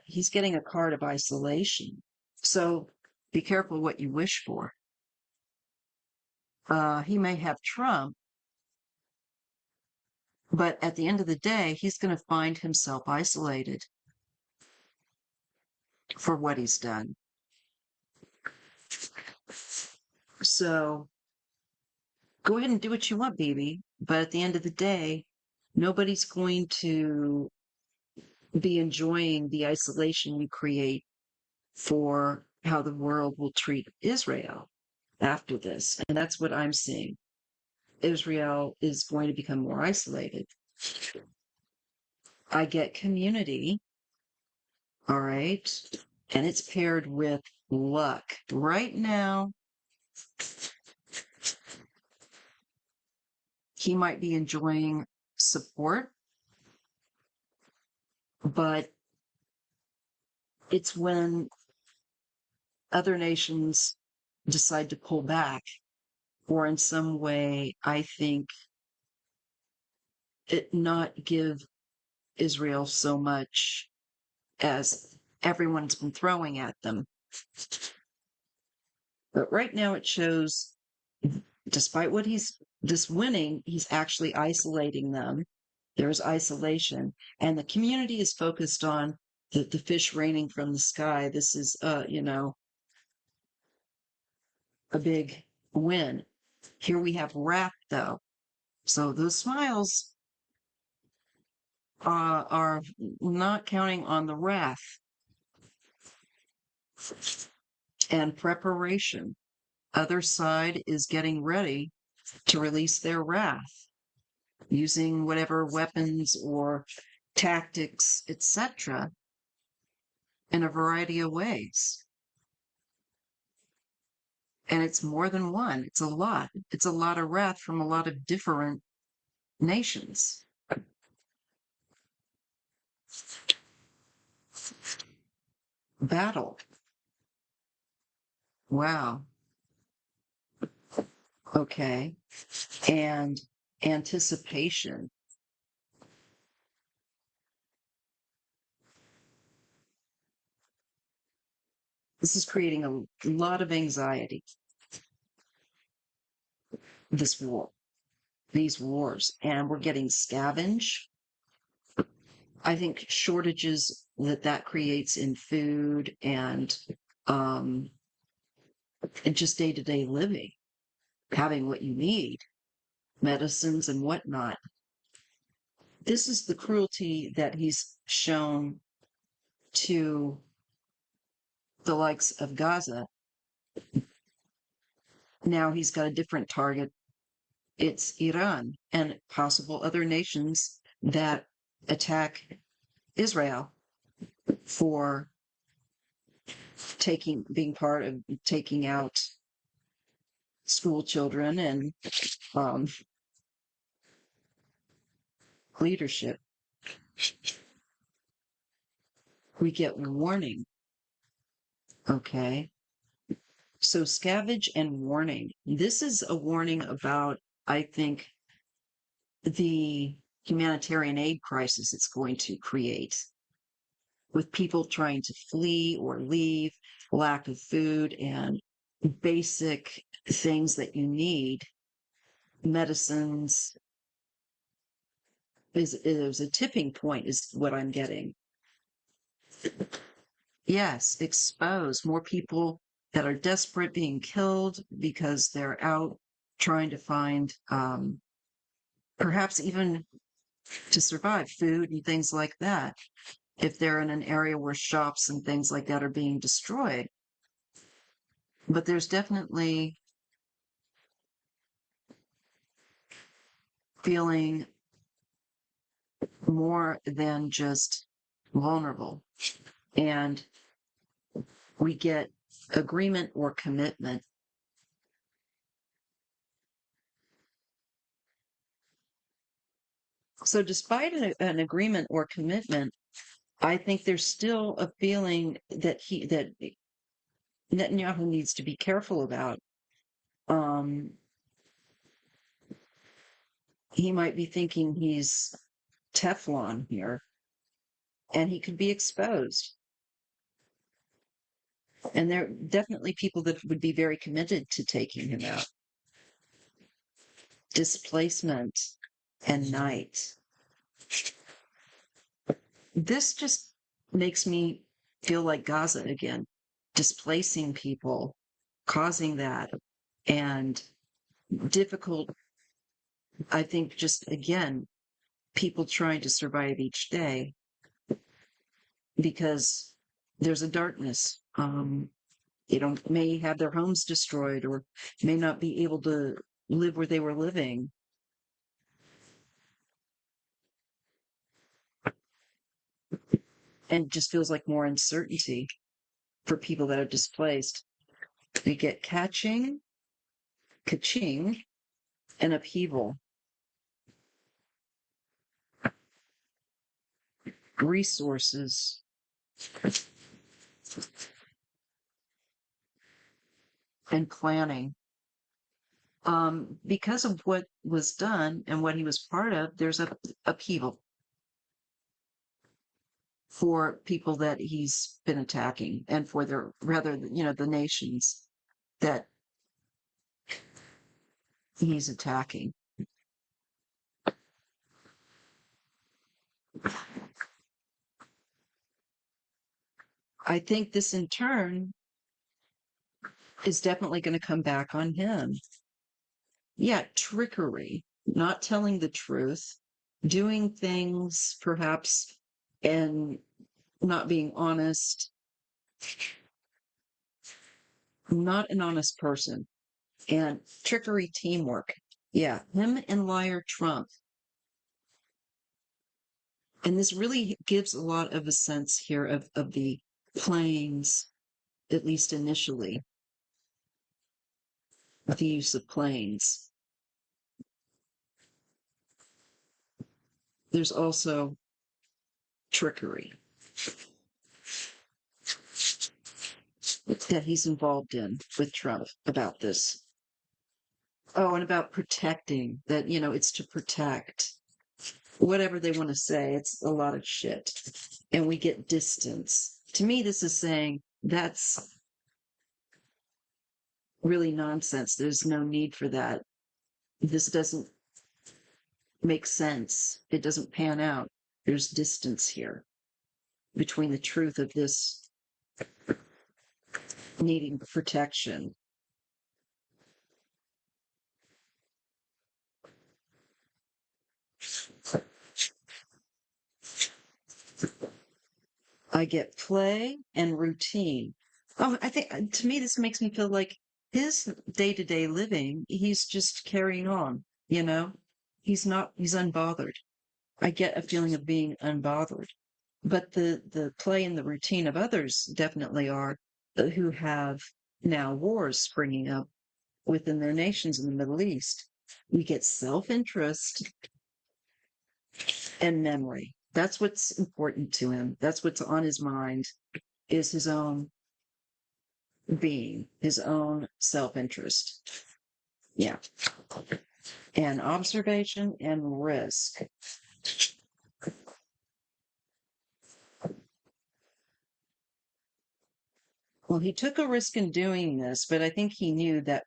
he's getting a card of isolation. So be careful what you wish for. He may have Trump, but at the end of the day, he's going to find himself isolated for what he's done. So go ahead and do what you want, baby. But at the end of the day, nobody's going to be enjoying the isolation you create for how the world will treat Israel after this. And that's what I'm seeing. Israel is going to become more isolated. I get community, all right, and it's paired with luck. Right now, he might be enjoying support, but it's when other nations decide to pull back, or in some way, I think, it not give Israel so much as everyone's been throwing at them. But right now it shows, despite what he's just winning, he's actually isolating them. There's isolation, and the community is focused on the fish raining from the sky. This is, a big win. Here we have wrath, though. So those smiles are not counting on the wrath and preparation. Other side is getting ready to release their wrath using whatever weapons or tactics, etc., in a variety of ways. And it's more than one. It's a lot. It's a lot of wrath from a lot of different nations. Battle. Wow. Okay. And anticipation. This is creating a lot of anxiety, this war, these wars. And we're getting scavenge. I think shortages that creates in food and just day-to-day living, having what you need, medicines and whatnot. This is the cruelty that he's shown to the likes of Gaza. Now he's got a different target. It's Iran and possible other nations that attack Israel for being part of taking out school children and um, leadership. We get warning. Okay. So scavenge and warning. This is a warning about, I think, the humanitarian aid crisis it's going to create with people trying to flee or leave, lack of food and basic things that you need, medicines. Is a tipping point, is what I'm getting. Yes, expose more people that are desperate being killed because they're out trying to find, perhaps even to survive, food and things like that. If they're in an area where shops and things like that are being destroyed. But there's definitely feeling more than just vulnerable. And we get agreement or commitment. So despite an agreement or commitment, I think there's still a feeling that Netanyahu needs to be careful about. Um, he might be thinking he's Teflon here, and he could be exposed. And there are definitely people that would be very committed to taking him out. Displacement and night. This just makes me feel like Gaza again, displacing people, causing that, and difficult, I think, just again, people trying to survive each day because there's a darkness. May have their homes destroyed or may not be able to live where they were living. And just feels like more uncertainty for people that are displaced. We get kaching, and upheaval. Resources. And planning. Because of what was done and what he was part of, there's a upheaval for people that he's been attacking and for the nations that he's attacking. I think this in turn is definitely going to come back on him. Yeah, trickery, not telling the truth, doing things perhaps and not being honest, not an honest person, and trickery teamwork. Yeah, him and liar Trump. And this really gives a lot of a sense here of the planes, at least initially, the use of planes. There's also trickery that he's involved in with Trump about this. Oh, and about protecting that, it's to protect whatever they want to say. It's a lot of shit. And we get distance. To me, this is saying that's really nonsense. There's no need for that. This doesn't make sense. It doesn't pan out. There's distance here between the truth of this needing protection. I get play and routine. Oh, I think to me, this makes me feel like his day to day living, he's just carrying on, He's not, he's unbothered. I get a feeling of being unbothered. But the play and the routine of others definitely are. who have now wars springing up within their nations in the Middle East. We get self-interest and memory. That's what's important to him. That's what's on his mind is his own being, his own self-interest. Yeah. And observation and risk. Well, he took a risk in doing this, but I think he knew that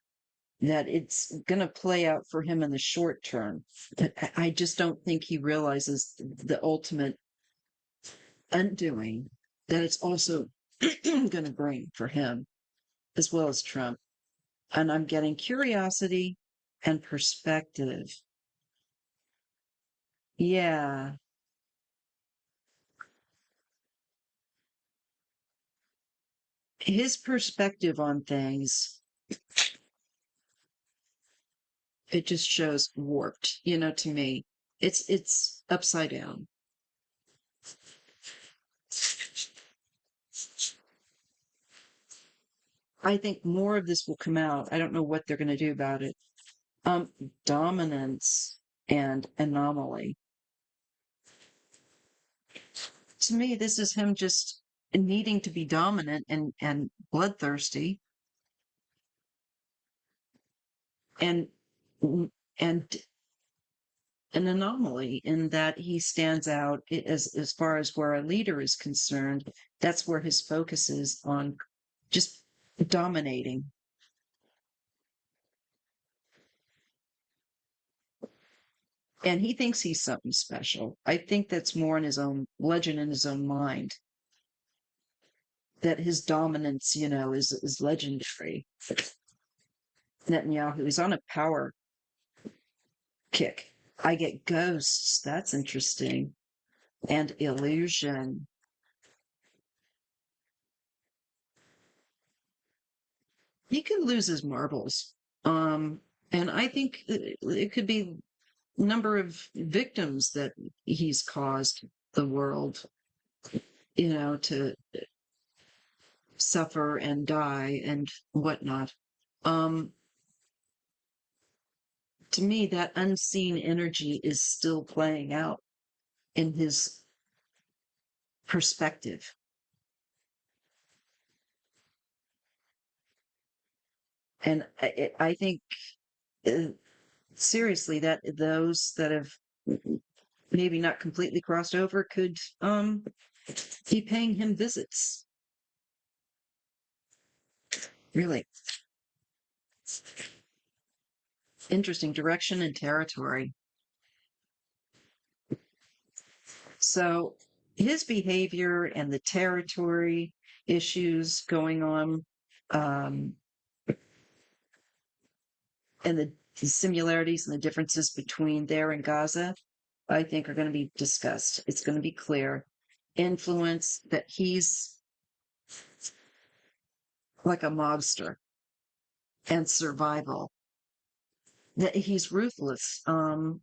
it's going to play out for him in the short term. But I just don't think he realizes the ultimate undoing that it's also going to bring for him as well as Trump. And I'm getting curiosity and perspective. Yeah, his perspective on things, it just shows warped, to me. It's upside down. I think more of this will come out. I don't know what they're going to do about it. Um, Dominance and anomaly. To me, this is him just needing to be dominant and bloodthirsty and and an anomaly in that he stands out as far as where a leader is concerned. That's where his focus is on just dominating. And he thinks he's something special. I think that's more in his own legend in his own mind. That his dominance, is legendary. Netanyahu is on a power kick. I get ghosts. That's interesting. And illusion. He could lose his marbles. And I think it could be number of victims that he's caused the world, to suffer and die and whatnot. Um, to me, that unseen energy is still playing out in his perspective. And I think uh, seriously that those that have maybe not completely crossed over could be paying him visits. Really interesting direction and territory. So his behavior and the territory issues going on, um, and the similarities and the differences between there and Gaza, I think are going to be discussed. It's going to be clear. Influence that he's like a mobster and survival, that he's ruthless. And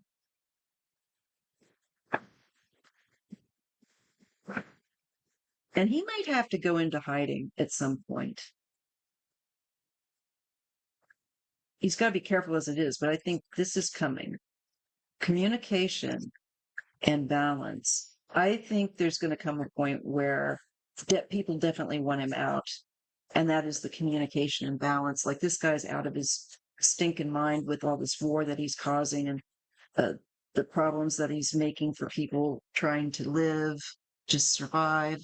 he might have to go into hiding at some point. He's got to be careful as it is, but I think this is coming. Communication and balance. I think there's going to come a point where people definitely want him out, and that is the communication and balance. Like this guy's out of his stinking mind with all this war that he's causing and uh, the problems that he's making for people trying to live, just survive.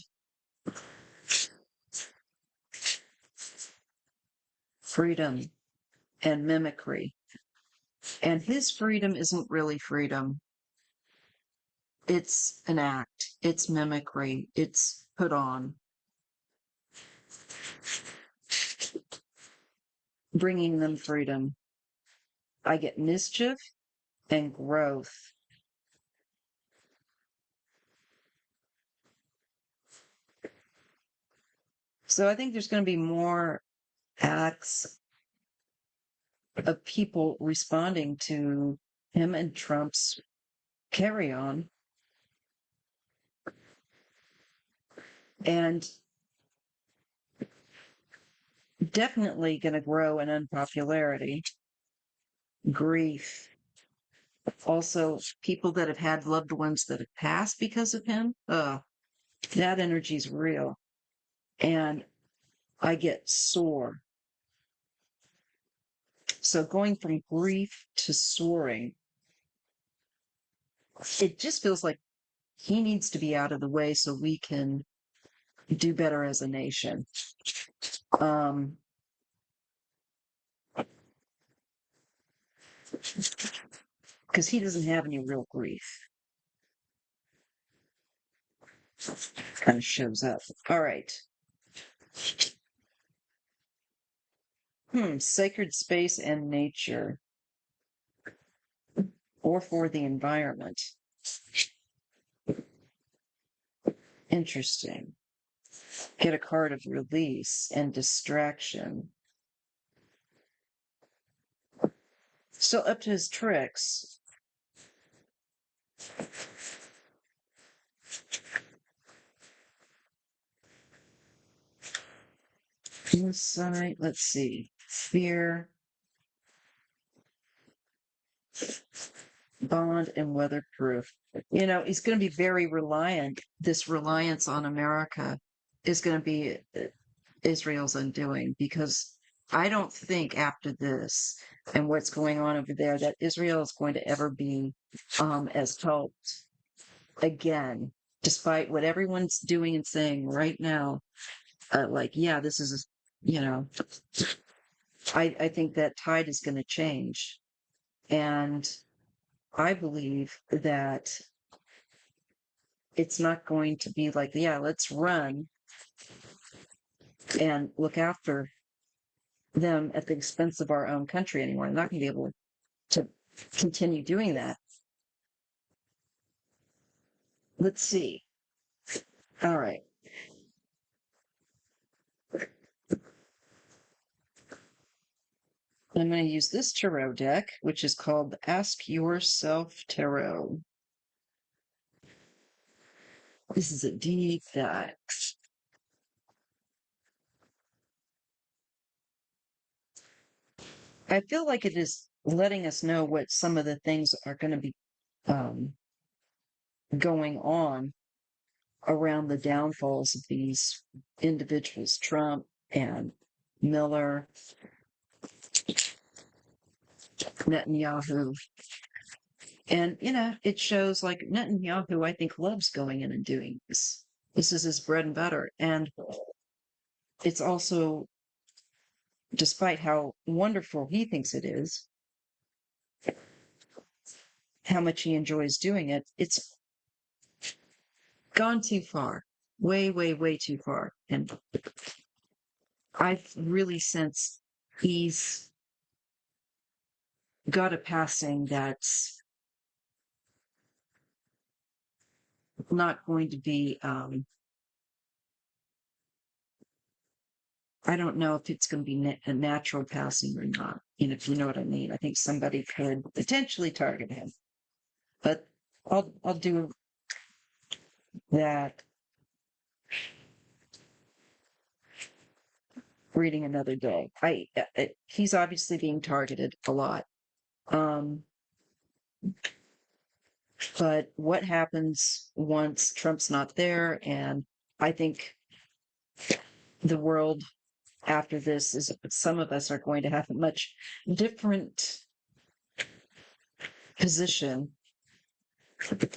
Freedom and mimicry. And his freedom isn't really freedom. It's an act. It's mimicry. It's put on. Bringing them freedom. I get mischief and growth. So I think there's going to be more acts of people responding to him and Trump's carry on. And definitely going to grow in unpopularity, grief. Also, people that have had loved ones that have passed because of him. That energy's real. And I get sore. So going from grief to soaring, it just feels like he needs to be out of the way so we can do better as a nation. Um, because he doesn't have any real grief. Kind of shows up. All right. Sacred space and nature, or for the environment. Interesting. Get a card of release and distraction. Still up to his tricks. Insight, let's see. Fear, bond, and weatherproof. He's going to be very reliant. This reliance on America is going to be Israel's undoing because I don't think after this and what's going on over there that Israel is going to ever be as helped again, despite what everyone's doing and saying right now. Yeah, this is, you know, I think that tide is going to change. And I believe that it's not going to be like, yeah, let's run and look after them at the expense of our own country anymore. I'm not going to be able to continue doing that. Let's see. All right. I'm going to use this tarot deck, which is called the Ask Yourself Tarot. This is a deep dive. I feel like it is letting us know what some of the things are going to be um, going on around the downfalls of these individuals, Trump and Miller, Netanyahu. And, it shows like Netanyahu, I think, loves going in and doing this. This is his bread and butter. And it's also, despite how wonderful he thinks it is, how much he enjoys doing it, it's gone too far. Way, way, way too far. And I've really sensed he's got a passing that's not going to be, I don't know if it's going to be a natural passing or not. If you know what I mean. I think somebody could potentially target him, but I'll do that reading another day. He's obviously being targeted a lot. But what happens once Trump's not there? And I think the world after this is some of us are going to have a much different position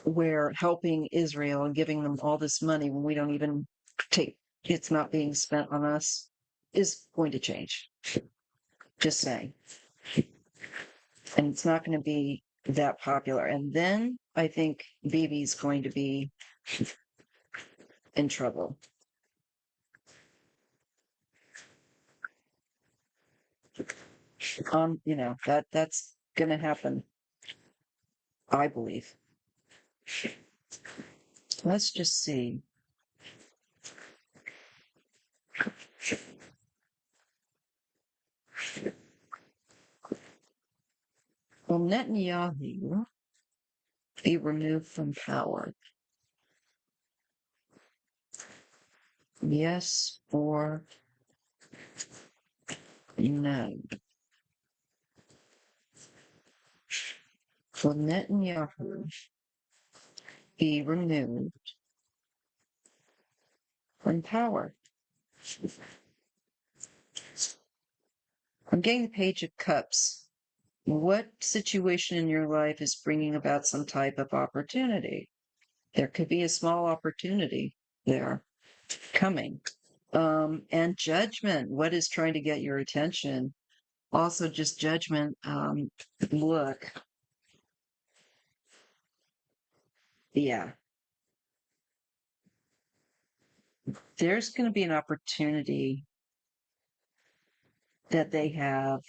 where helping Israel and giving them all this money when we don't even take it's not being spent on us is going to change. Just saying. And it's not going to be that popular. And then I think Bibi's going to be in trouble. That's going to happen, I believe. Let's just see. Will Netanyahu be removed from power? Yes or No. Will Netanyahu be removed from power? I'm getting the Page of Cups. What situation in your life is bringing about some type of opportunity? There could be a small opportunity there coming. And judgment. What is trying to get your attention? Also, just judgment. Look, yeah, there's going to be an opportunity that they have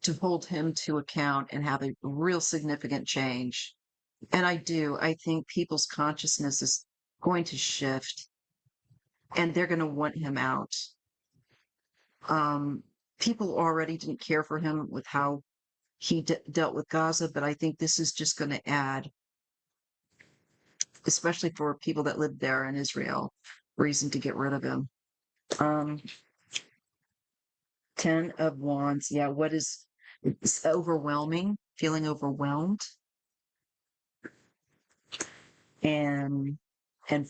to hold him to account and have a real significant change. And I think people's consciousness is going to shift and they're going to want him out. Um, People already didn't care for him with how he dealt with Gaza, but I think this is just going to add, especially for people that live there in Israel, reason to get rid of him. Um, 10 of Wands. Yeah, what is it's overwhelming, feeling overwhelmed. And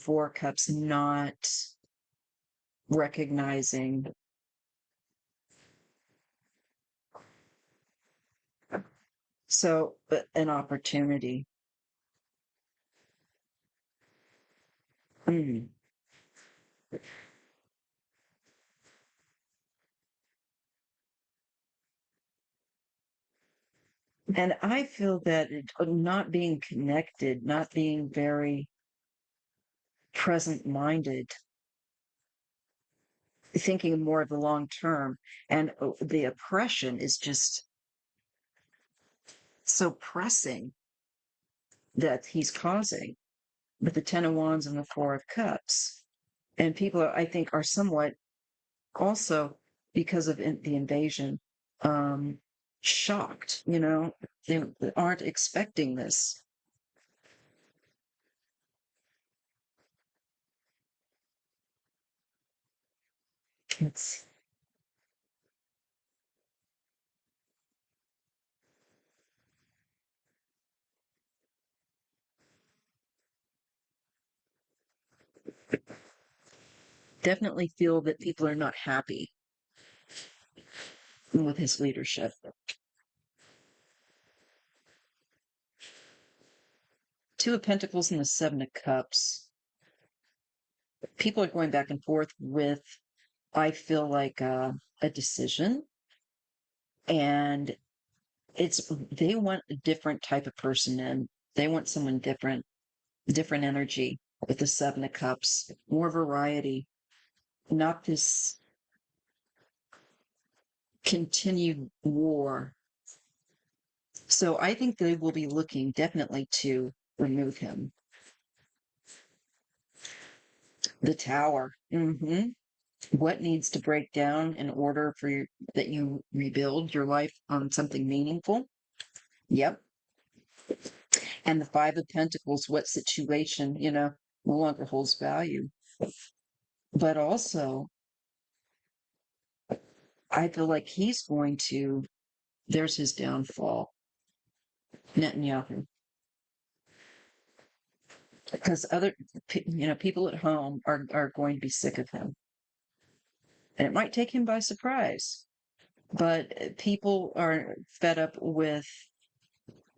4 cups, not recognizing. So, but an opportunity. Mm. And I feel that not being connected, not being very present minded, thinking more of the long term, and the oppression is just so pressing that he's causing with the 10 of Wands and the 4 of Cups. And people, I think, are somewhat also because of the invasion, um, shocked, they aren't expecting this. It's definitely feel that people are not happy with his leadership. 2 of Pentacles and the 7 of Cups. People are going back and forth with, I feel like, a decision, and they want a different type of person in. They want someone different, different energy with the 7 of Cups, more variety, not this continued war. So I think they will be looking definitely to remove him. The Tower. What needs to break down in order for that you rebuild your life on something meaningful? Yep. And the 5 of Pentacles, what situation, no longer holds value. But also, I feel like he's going to, there's his downfall, Netanyahu. Because people at home are going to be sick of him. And it might take him by surprise. But people are fed up with,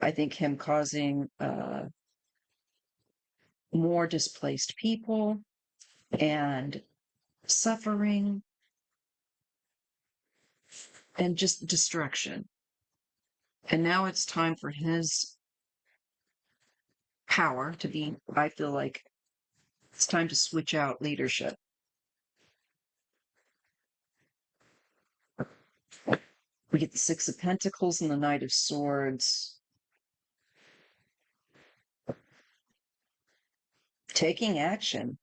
I think, him causing more displaced people and suffering and just destruction. And now it's time for his power to be, I feel like it's time to switch out leadership. We get the 6 of Pentacles and the Knight of Swords. Taking action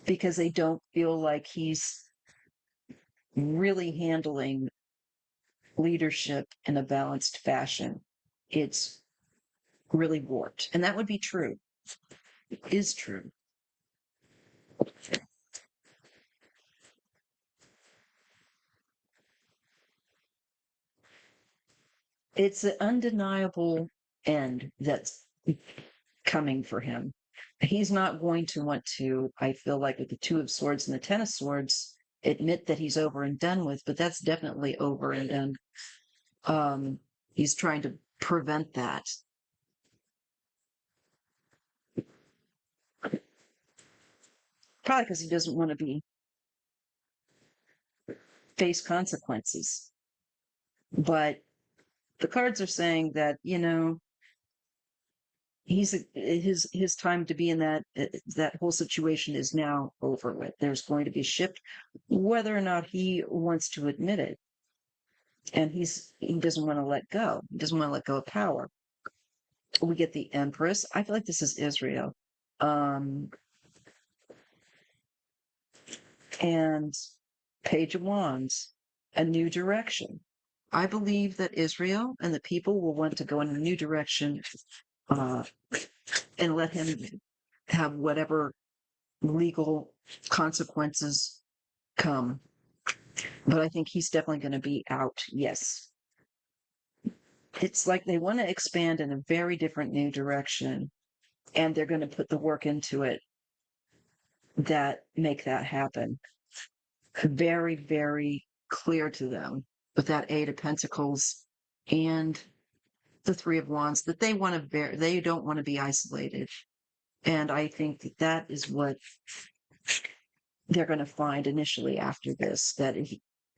because they don't feel like he's really handling leadership in a balanced fashion. It's really warped. And that would be true. It is true. it's an undeniable end that's coming for him. He's not going to want to, I feel like, with the Two of Swords and the Ten of Swords, admit that he's over and done with, but that's definitely over and done. He's trying to prevent that. Probably because he doesn't want to be face consequences. But the cards are saying that, his time to be in that whole situation is now over with. There's going to be a shift, whether or not he wants to admit it. And he doesn't want to let go. He doesn't want to let go of power. We get the Empress. I feel like this is Israel. Um, and Page of Wands, a new direction. I believe that Israel and the people will want to go in a new direction, uh, and let him have whatever legal consequences come. But I think he's definitely going to be out. Yes. It's like they want to expand in a very different new direction, and they're going to put the work into it that make that happen. Very, very clear to them with that Eight of Pentacles and the Three of Wands that they don't want to be isolated. And I think that is what they're going to find initially after this, that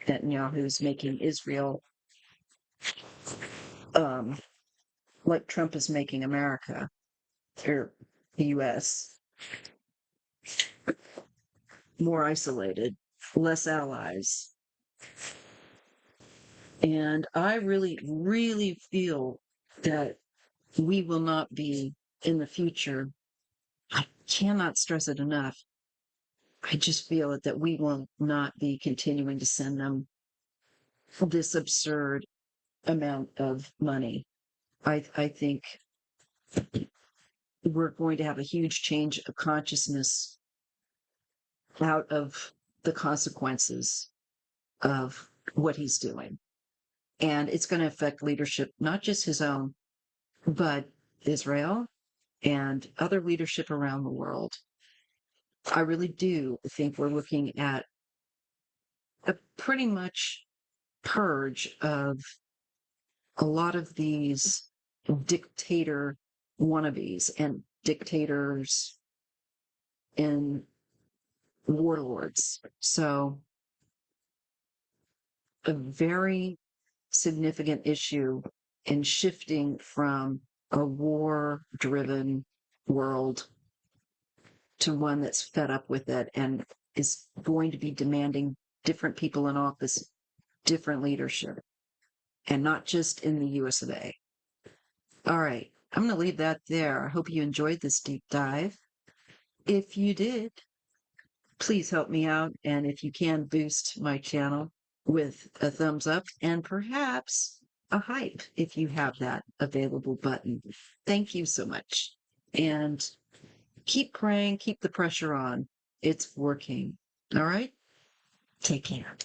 Netanyahu's making Israel, um, like Trump is making America, or the US, more isolated, less allies. And I really, really feel that we will not be in the future. I cannot stress it enough. I just feel it that we will not be continuing to send them this absurd amount of money. I think we're going to have a huge change of consciousness out of the consequences of what he's doing. And it's going to affect leadership, not just his own, but Israel and other leadership around the world. I really do think we're looking at a pretty much purge of a lot of these dictator wannabes and dictators and warlords. So, a very significant issue in shifting from a war driven world to one that's fed up with it and is going to be demanding different people in office, different leadership, and not just in the US of A. All right, I'm going to leave that there. I hope you enjoyed this deep dive. If you did, please help me out. And if you can, boost my channel with a thumbs up and perhaps a hype if you have that available button. Thank you so much. And keep praying, keep the pressure on. It's working. All right? Take care.